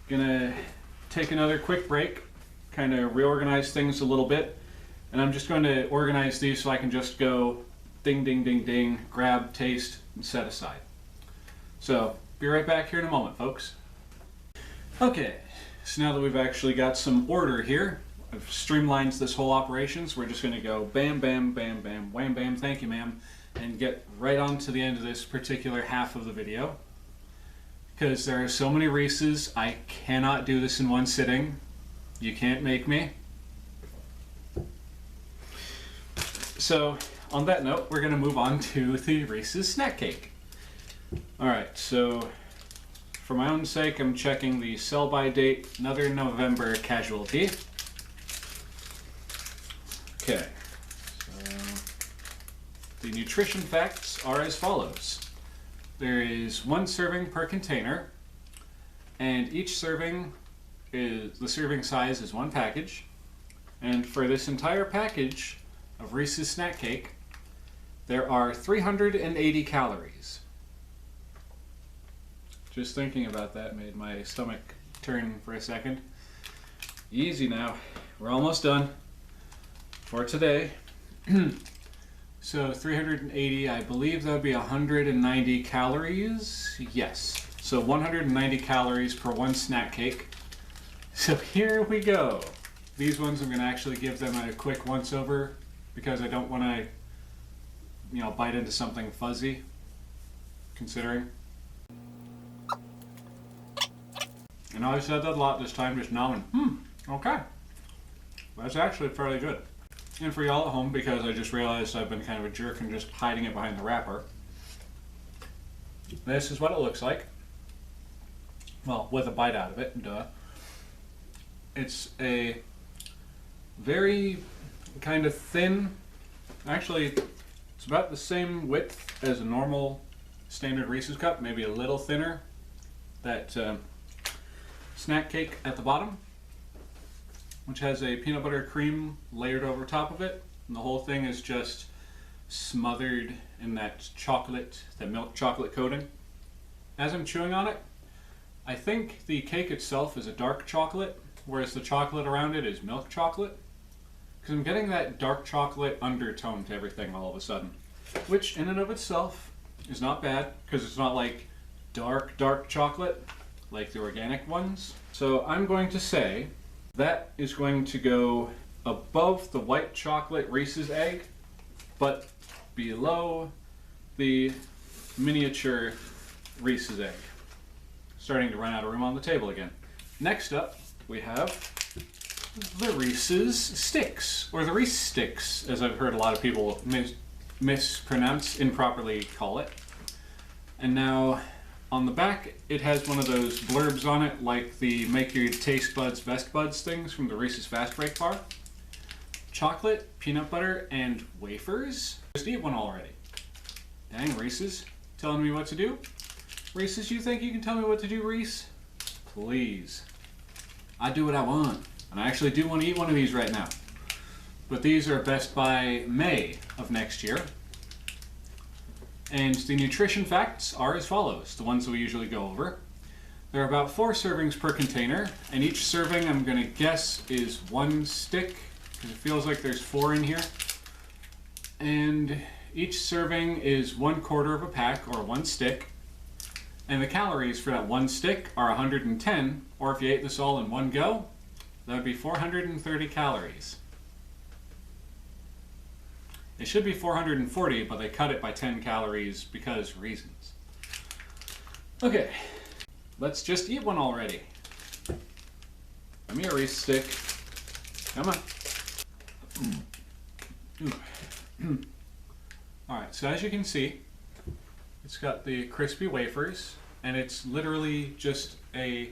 I'm gonna take another quick break, kind of reorganize things a little bit. And I'm just going to organize these so I can just go ding, ding, ding, ding, grab, taste, and set aside. So, be right back here in a moment, folks. Okay, so now that we've actually got some order here, I've streamlined this whole operation, so we're just going to go bam, bam, bam, bam, wham, bam, thank you, ma'am, and get right on to the end of this particular half of the video. Because there are so many Reese's, I cannot do this in one sitting. You can't make me. So, on that note, we're going to move on to the Reese's Snack Cake. Alright, so for my own sake, I'm checking the sell-by date, another November casualty. Okay, so the nutrition facts are as follows. There is 1 serving per container, and each serving the serving size is 1 package. And for this entire package of Reese's Snack Cake, there are 380 calories. Just thinking about that made my stomach turn for a second. Easy now, we're almost done for today. So 380, I believe that would be 190 calories. Yes, so 190 calories per 1 snack cake. So here we go. These ones I'm going to actually give them a quick once over, because I don't want to, bite into something fuzzy, considering. I know I said that a lot this time, just nodding. Okay. but it's actually fairly good. And for y'all at home, because I just realized I've been kind of a jerk and just hiding it behind the wrapper, this is what it looks like. Well, with a bite out of it, duh. It's a very kind of thin, actually it's about the same width as a normal standard Reese's cup, maybe a little thinner. That snack cake at the bottom, which has a peanut butter cream layered over top of it, and the whole thing is just smothered in that chocolate, that milk chocolate coating. As I'm chewing on it, I think the cake itself is a dark chocolate, whereas the chocolate around it is milk chocolate. Because I'm getting that dark chocolate undertone to everything all of a sudden. Which, in and of itself, is not bad, because it's not like dark chocolate, like the organic ones. So I'm going to say that is going to go above the white chocolate Reese's egg, but below the miniature Reese's egg. Starting to run out of room on the table again. Next up, we have the Reese's Sticks, or the Reese Sticks, as I've heard a lot of people mispronounce, improperly call it. And now, on the back, it has one of those blurbs on it, like the Make Your Taste Buds Best Buds things from the Reese's Fast Break bar. Chocolate, peanut butter, and wafers. Just eat one already. Dang, Reese's, telling me what to do? Reese's, you think you can tell me what to do, Reese? Please. I do what I want. And I actually do want to eat one of these right now. But these are best by May of next year. And the nutrition facts are as follows, the ones that we usually go over. There are about 4 servings per container, and each serving, I'm going to guess, is 1 stick, because it feels like there's 4 in here. And each serving is 1/4 of a pack, or 1 stick. And the calories for that 1 stick are 110, or if you ate this all in one go, that would be 430 calories. It should be 440, but they cut it by 10 calories because reasons. Okay, let's just eat one already. Give me a Reese stick. Come on. Alright, so as you can see, it's got the crispy wafers, and it's literally just a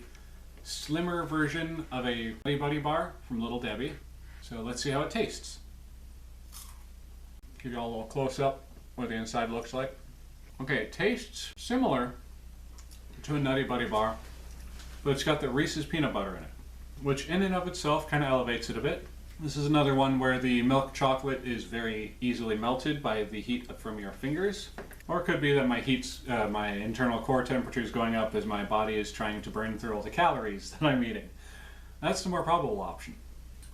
slimmer version of a Buddy Buddy bar from Little Debbie. So let's see how it tastes. Give you all a little close up what the inside looks like. Okay, it tastes similar to a Nutty Buddy bar, but it's got the Reese's peanut butter in it, which in and of itself kind of elevates it a bit. This is another one where the milk chocolate is very easily melted by the heat from your fingers. Or it could be that my internal core temperature is going up as my body is trying to burn through all the calories that I'm eating. That's the more probable option.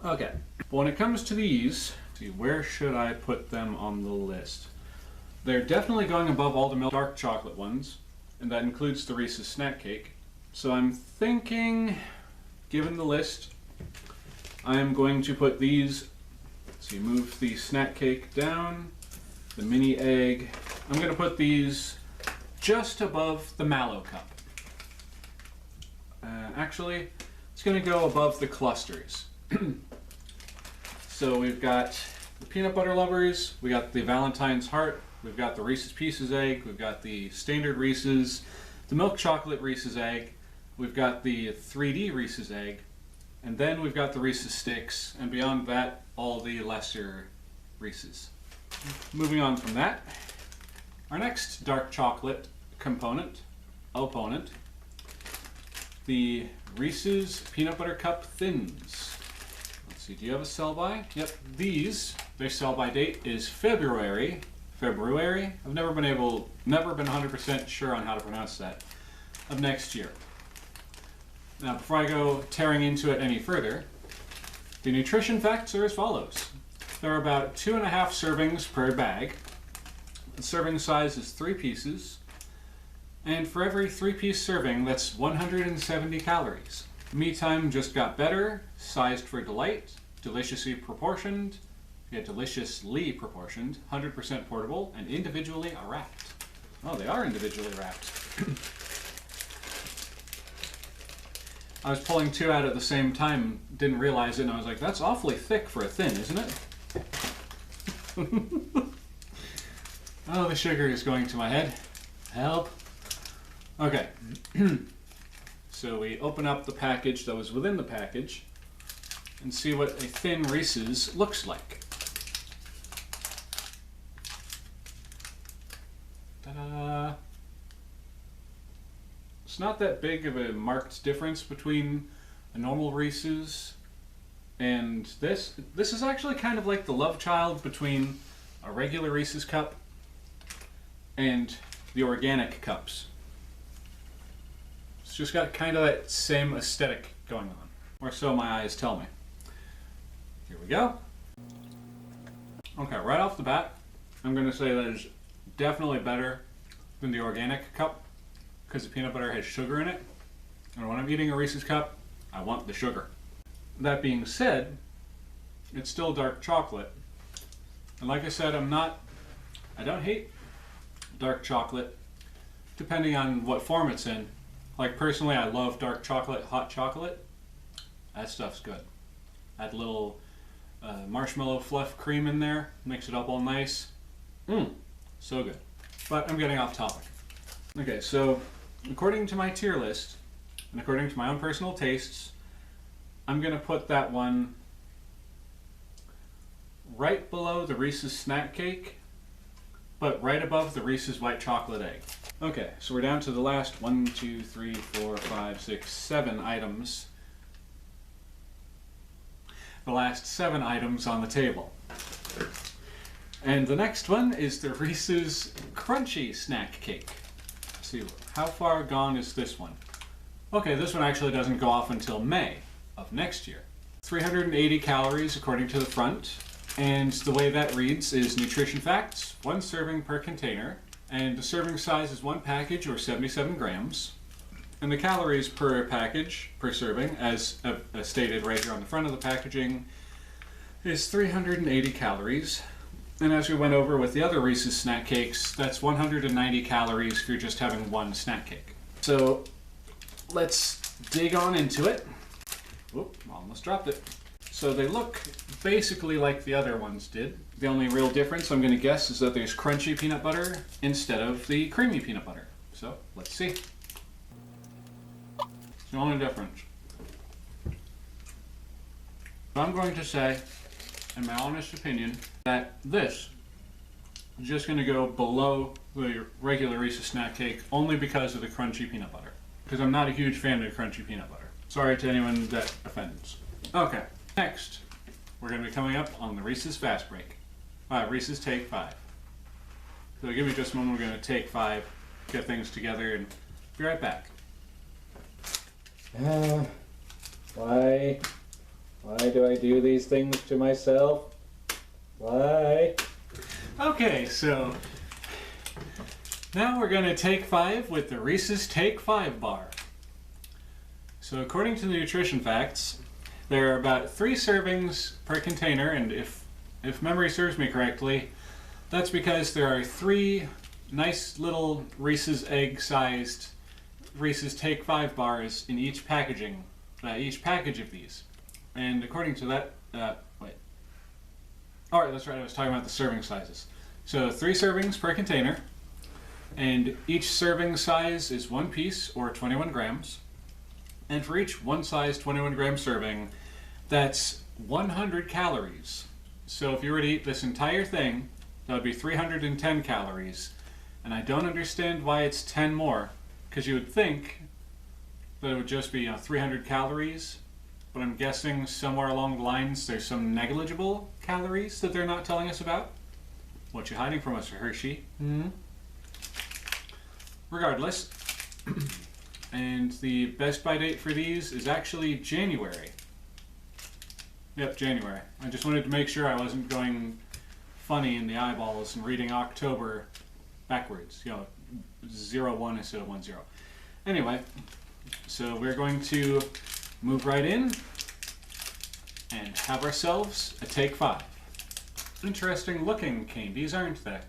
Okay, but when it comes to these, see, where should I put them on the list? They're definitely going above all the dark chocolate ones, and that includes the Reese's snack cake. So I'm thinking, given the list, I'm going to put these, so you move the snack cake down, the mini egg. I'm going to put these just above the Mallow Cup. Actually, it's going to go above the clusters. So we've got the peanut butter lovers, we got the Valentine's heart, we've got the Reese's Pieces egg, we've got the standard Reese's, the milk chocolate Reese's egg, we've got the 3D Reese's egg, and then we've got the Reese's Sticks, and beyond that, all the lesser Reese's. Moving on from that, our next dark chocolate opponent, the Reese's Peanut Butter Cup Thins. Let's see, do you have a sell-by? Yep, these, their sell-by date is February. I've never been 100% sure on how to pronounce that, of next year. Now, before I go tearing into it any further, the nutrition facts are as follows. There are about 2.5 servings per bag. The serving size is 3 pieces. And for every 3-piece serving, that's 170 calories. Me time just got better, sized for delight, deliciously proportioned, 100% portable, and individually wrapped. Oh, they are individually wrapped. I was pulling two out at the same time, didn't realize it, and I was like, that's awfully thick for a thin, isn't it? Oh, the sugar is going to my head. Help. Okay. So we open up the package that was within the package and see what a thin Reese's looks like. Ta-da! It's not that big of a marked difference between a normal Reese's and this. This is actually kind of like the love child between a regular Reese's cup and the organic cups. It's just got kind of that same aesthetic going on, or so my eyes tell me. Here we go. Okay, right off the bat, I'm going to say that is definitely better than the organic cup because the peanut butter has sugar in it, and when I'm eating a Reese's cup, I want the sugar. That being said, it's still dark chocolate, and like I said, I don't hate dark chocolate, depending on what form it's in. Like personally, I love dark chocolate, hot chocolate. That stuff's good. Add a little marshmallow fluff cream in there, mix it up all nice. So good. But I'm getting off topic. Okay, so according to my tier list, and according to my own personal tastes, I'm gonna put that one right below the Reese's snack cake, but right above the Reese's white chocolate egg. Okay, so we're down to the last 1, 2, 3, 4, 5, 6, 7 items. The last 7 items on the table. And the next one is the Reese's Crunchy Snack Cake. Let's see, how far gone is this one? Okay, this one actually doesn't go off until May of next year. 380 calories according to the front. And the way that reads is nutrition facts, 1 serving per container, and the serving size is 1 package or 77 grams. And the calories per package, per serving, as stated right here on the front of the packaging, is 380 calories. And as we went over with the other Reese's snack cakes, that's 190 calories if you're just having 1 snack cake. So let's dig on into it. Whoop, almost dropped it. So they look basically like the other ones did. The only real difference, I'm going to guess, is that there's crunchy peanut butter instead of the creamy peanut butter. So, let's see. It's the only difference. I'm going to say, in my honest opinion, that this is just going to go below the regular Reese's snack cake only because of the crunchy peanut butter. Because I'm not a huge fan of crunchy peanut butter. Sorry to anyone that offends. Okay. Next, we're going to be coming up on the Reese's Fast Break. Reese's Take 5. So give me just a moment, we're going to take 5, get things together, and be right back. Why do I do these things to myself? Why? Okay, so now we're going to take 5 with the Reese's Take 5 bar. So according to the nutrition facts, there are about 3 servings per container, and if memory serves me correctly, that's because there are 3 nice little Reese's egg-sized Reese's Take 5 bars in each package of these. And according to that, Alright, that's right, I was talking about the serving sizes. So 3 servings per container, and each serving size is 1 piece or 21 grams. And for each 1 size 21 gram serving, that's 100 calories. So if you were to eat this entire thing, that would be 310 calories. And I don't understand why it's 10 more, because you would think that it would just be 300 calories, but I'm guessing somewhere along the lines there's some negligible calories that they're not telling us about. What you hiding from us, Hershey? Regardless, and the best by date for these is actually January. Yep, January. I just wanted to make sure I wasn't going funny in the eyeballs and reading October backwards. 01 instead of 10. Anyway, so we're going to move right in and have ourselves a Take 5. Interesting looking candies, aren't they?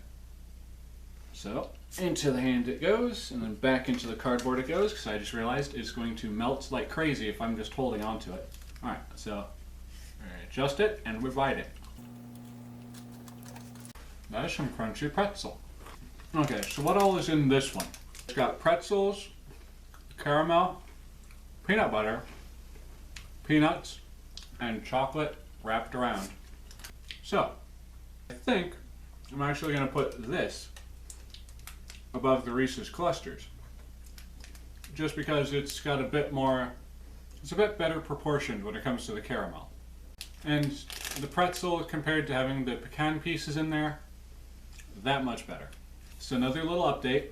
So, Into the hand it goes, and then back into the cardboard it goes, because I just realized it's going to melt like crazy if I'm just holding on to it. Alright, so adjust it and divide it. That is some crunchy pretzel. Okay, so what all is in this one? It's got pretzels, caramel, peanut butter, peanuts, and chocolate wrapped around. So, I think I'm actually going to put this above the Reese's clusters, just because it's got a bit more, it's a bit better proportioned when it comes to the caramel. And the pretzel, compared to having the pecan pieces in there, that much better. So another little update.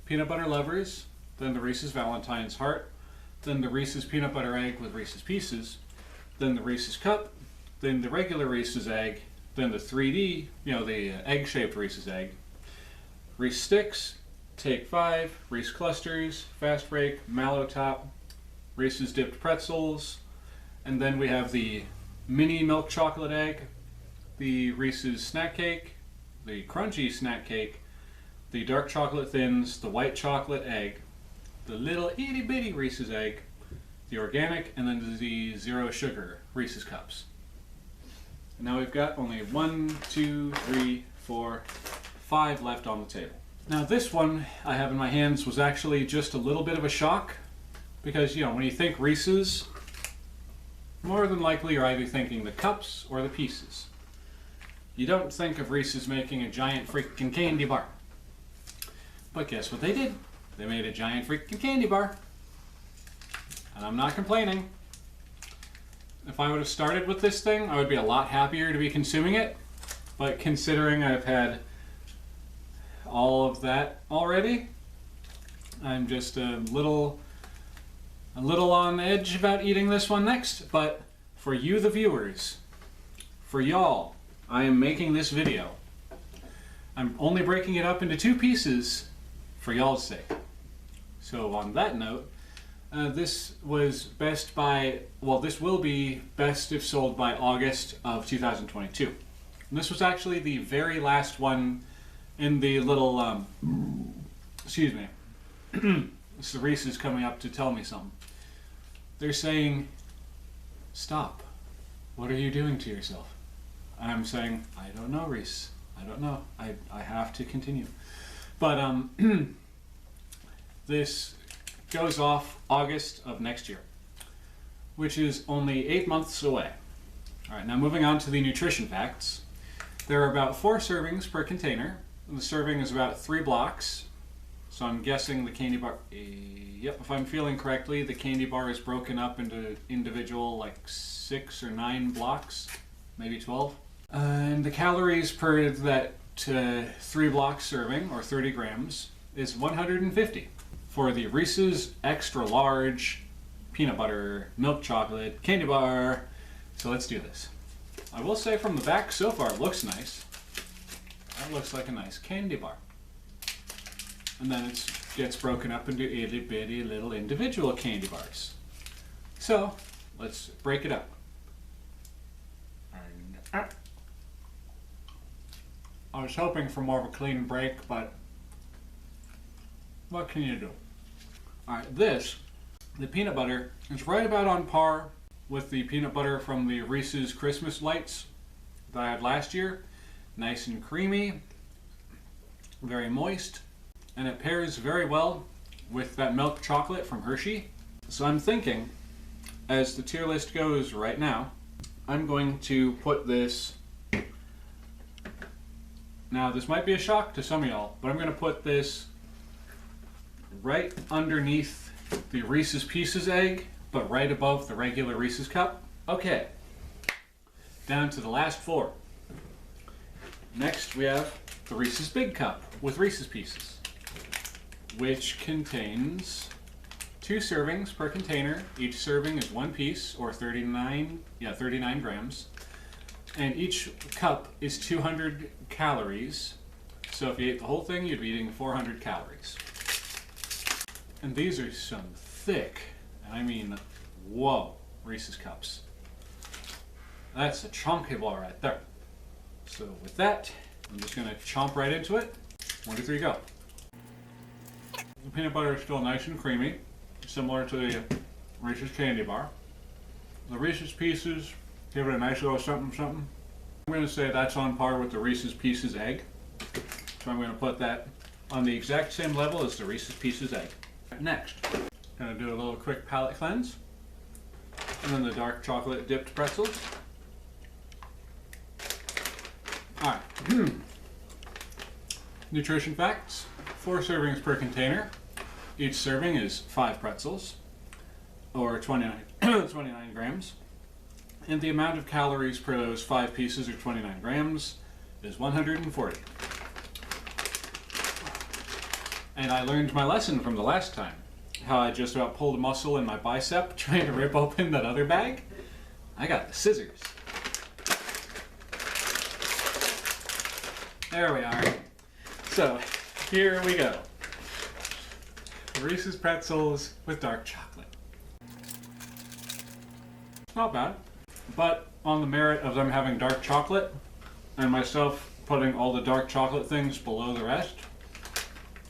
Peanut butter lovers, then the Reese's Valentine's Heart, then the Reese's Peanut Butter Egg with Reese's Pieces, then the Reese's Cup, then the regular Reese's Egg, then the 3D, the egg-shaped Reese's Egg, Reese Sticks, Take 5, Reese Clusters, Fast Break, Mallow Top, Reese's Dipped Pretzels, and then we have the mini milk chocolate egg, the Reese's Snack Cake, the crunchy snack cake, the dark chocolate thins, the white chocolate egg, the little itty bitty Reese's egg, the organic, and then the zero sugar Reese's Cups. And now we've got only 1, 2, 3, 4, 5 left on the table. Now this one I have in my hands was actually just a little bit of a shock, because when you think Reese's, more than likely you're either thinking the cups or the pieces. You don't think of Reese's making a giant freaking candy bar. But guess what they did? They made a giant freaking candy bar. And I'm not complaining. If I would have started with this thing, I would be a lot happier to be consuming it. But considering I've had all of that already, I'm just a little on edge about eating this one next. But for you, the viewers, for y'all, I am making this video. I'm only breaking it up into 2 pieces for y'all's sake. So on that note, this was best by, this will be best if sold by August of 2022. And this was actually the very last one in the little, excuse me, it's the Reese's coming up to tell me something. They're saying, stop. What are you doing to yourself? And I'm saying, I don't know, Reese. I don't know. I have to continue. But this goes off August of next year, which is only 8 months away. All right, now moving on to the nutrition facts. There are about 4 servings per container. The serving is about 3 blocks. So I'm guessing the candy bar, yep, if I'm feeling correctly, the candy bar is broken up into individual 6 or 9 blocks, maybe 12. And the calories per that 3 block serving, or 30 grams, is 150 for the Reese's Extra Large Peanut Butter Milk Chocolate Candy Bar. So let's do this. I will say from the back, so far it looks nice. That looks like a nice candy bar. And then it gets broken up into itty bitty little individual candy bars. So let's break it up. I was hoping for more of a clean break, but what can you do? Alright, the peanut butter, is right about on par with the peanut butter from the Reese's Christmas Lights that I had last year. Nice and creamy, very moist, and it pairs very well with that milk chocolate from Hershey. So I'm thinking, as the tier list goes right now, I'm going to put this. Now, this might be a shock to some of y'all, but I'm going to put this right underneath the Reese's Pieces egg, but right above the regular Reese's Cup. Okay, down to the last 4. Next, we have the Reese's Big Cup with Reese's Pieces, which contains 2 servings per container. Each serving is 1 piece, or 39 grams. And each cup is 200 calories. So if you ate the whole thing, you'd be eating 400 calories. And these are some thick, and I mean, whoa, Reese's Cups. That's a chunky ball right there. So with that, I'm just gonna chomp right into it. 1, 2, 3, go. The peanut butter is still nice and creamy, similar to the Reese's candy bar. The Reese's Pieces give it a nice little something something. I'm going to say that's on par with the Reese's Pieces egg. So I'm going to put that on the exact same level as the Reese's Pieces egg. Next, I'm going to do a little quick palate cleanse. And then the dark chocolate dipped pretzels. Alright. Nutrition facts. 4 servings per container. Each serving is 5 pretzels, or 29 grams. And the amount of calories per those 5 pieces, or 29 grams, is 140. And I learned my lesson from the last time. How I just about pulled a muscle in my bicep trying to rip open that other bag. I got the scissors. There we are. So, here we go. Reese's Pretzels with dark chocolate. It's not bad, but on the merit of them having dark chocolate, and myself putting all the dark chocolate things below the rest,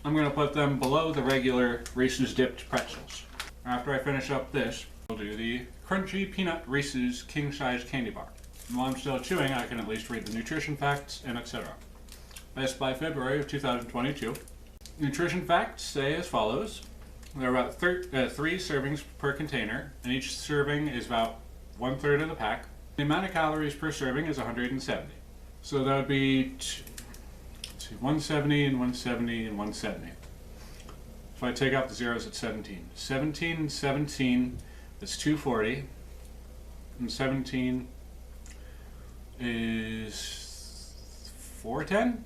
I'm going to put them below the regular Reese's dipped pretzels. After I finish up this, we'll do the crunchy peanut Reese's king size candy bar. And while I'm still chewing, I can at least read the nutrition facts and etc. Best by February of 2022. Nutrition facts say as follows. There are about 3 servings per container, and each serving is about 1/3 of the pack. The amount of calories per serving is 170. So that would be 170 and 170 and 170. If I take out the zeros, it's 17. 17 and 17 is 240. And 17 is 410,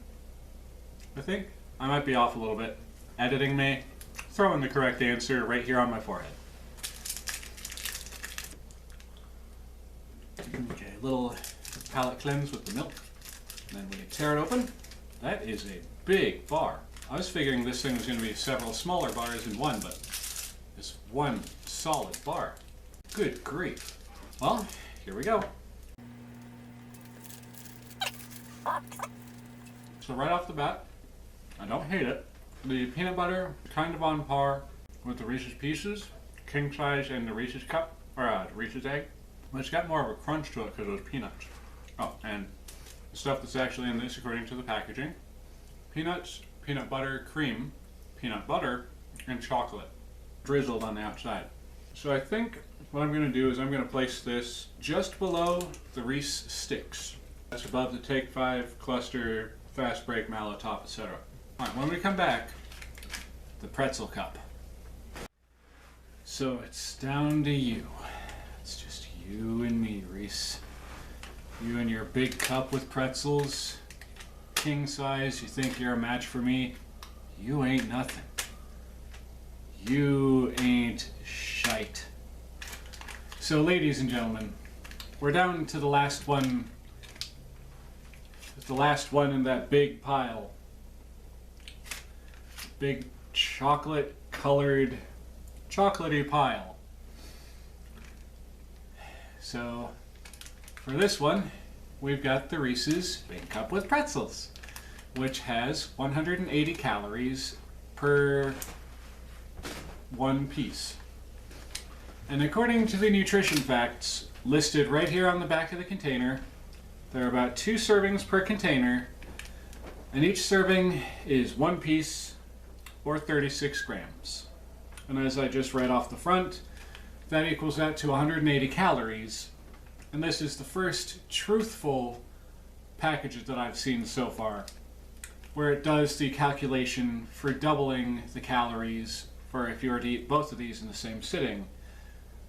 I think. I might be off a little bit. Editing me. Throw in the correct answer right here on my forehead. Okay, little palate cleanse with the milk. And then we tear it open. That is a big bar. I was figuring this thing was going to be several smaller bars in one, but it's one solid bar. Good grief. Well, here we go. So right off the bat, I don't hate it. The peanut butter, kind of on par with the Reese's Pieces, king size, and the Reese's Cup, or the Reese's Egg. But it's got more of a crunch to it because of those peanuts. Oh, and the stuff that's actually in this according to the packaging. Peanuts, peanut butter, cream, peanut butter, and chocolate drizzled on the outside. So I think what I'm going to do is I'm going to place this just below the Reese Sticks. That's above the Take 5, Cluster, Fast Break, Mallow Top, etc. Alright, when we come back, the Pretzel Cup. So it's down to you. It's just you and me, Reese. You and your big cup with pretzels. King size, you think you're a match for me? You ain't nothing. You ain't shite. So ladies and gentlemen, we're down to the last one. The last one in that big pile. Big chocolate colored chocolatey pile. So for this one, we've got the Reese's Big Cup with Pretzels, which has 180 calories per one piece. And according to the nutrition facts listed right here on the back of the container, there are about 2 servings per container, and each serving is 1 piece or 36 grams. And as I just read off the front, that equals out to 180 calories. And this is the first truthful package that I've seen so far, where it does the calculation for doubling the calories for if you were to eat both of these in the same sitting.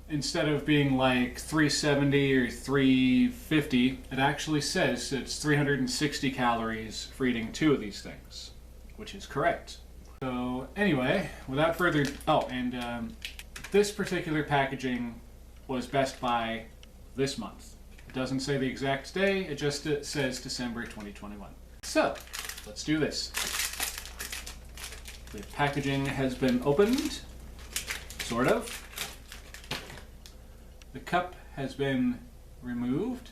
Instead of being like 370 or 350, it actually says it's 360 calories for eating 2 of these things, which is correct. So anyway, without further... Oh, and this particular packaging was Best Buy this month. It doesn't say the exact day, it just says December 2021. So, let's do this. The packaging has been opened, sort of. The cup has been removed.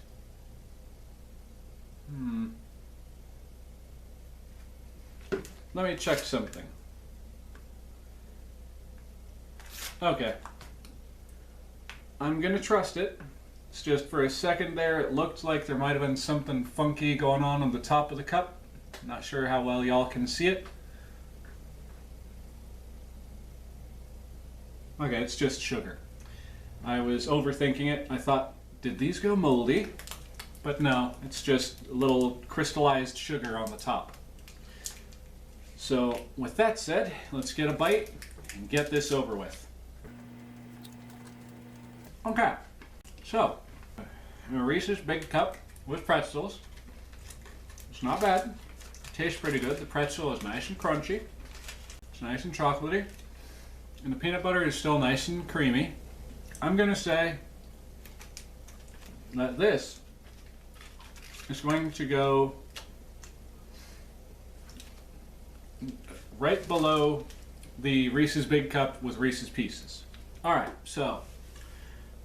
let me check something. Okay. I'm gonna trust it. It's just for a second there, it looked like there might have been something funky going on the top of the cup. Not sure how well y'all can see it. Okay, it's just sugar. I was overthinking it. I thought, did these go moldy? But no, it's just a little crystallized sugar on the top. So with that said, let's get a bite and get this over with. Okay, so a Reese's Big Cup with pretzels. It's not bad. Tastes pretty good. The pretzel is nice and crunchy. It's nice and chocolatey. And the peanut butter is still nice and creamy. I'm gonna say that this is going to go right below the Reese's Big Cup with Reese's Pieces. Alright, so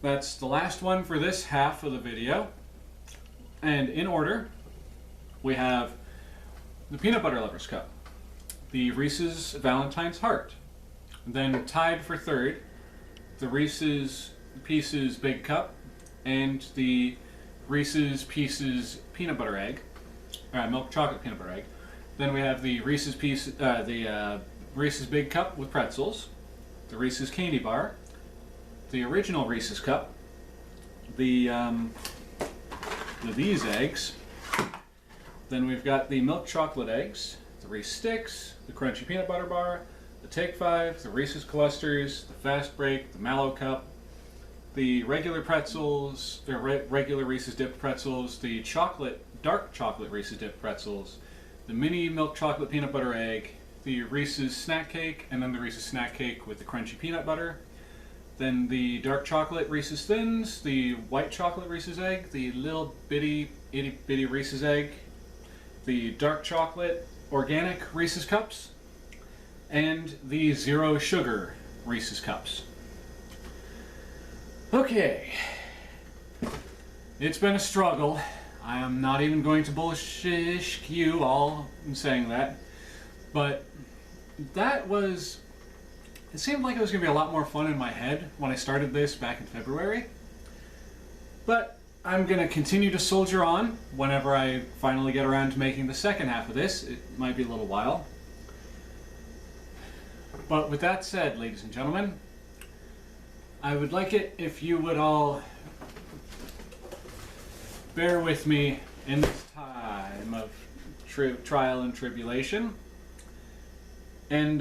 that's the last one for this half of the video. And in order, we have the Peanut Butter Lovers Cup, the Reese's Valentine's Heart, then tied for third, the Reese's Pieces Big Cup, and the Reese's Pieces Peanut Butter Egg, milk chocolate peanut butter egg. Then we have the Reese's Reese's Big Cup with pretzels, the Reese's Candy Bar, the original Reese's Cup, these eggs. Then we've got the milk chocolate eggs, the Reese Sticks, the Crunchy Peanut Butter Bar, the Take 5, the Reese's Clusters, the Fast Break, the Mallow Cup, the regular pretzels, the regular Reese's Dipped Pretzels, the dark chocolate Reese's Dipped Pretzels, the mini milk chocolate peanut butter egg, the Reese's Snack Cake, and then the Reese's Snack Cake with the crunchy peanut butter. Then the dark chocolate Reese's Thins, the white chocolate Reese's Egg, the little itty bitty Reese's Egg, the dark chocolate organic Reese's Cups, and the zero sugar Reese's Cups. Okay, it's been a struggle. I am not even going to bullshit you all in saying that, but it seemed like it was going to be a lot more fun in my head when I started this back in February, but I'm going to continue to soldier on whenever I finally get around to making the second half of this. It might be a little while. But with that said, ladies and gentlemen, I would like it if you would all bear with me in this time of trial and tribulation. And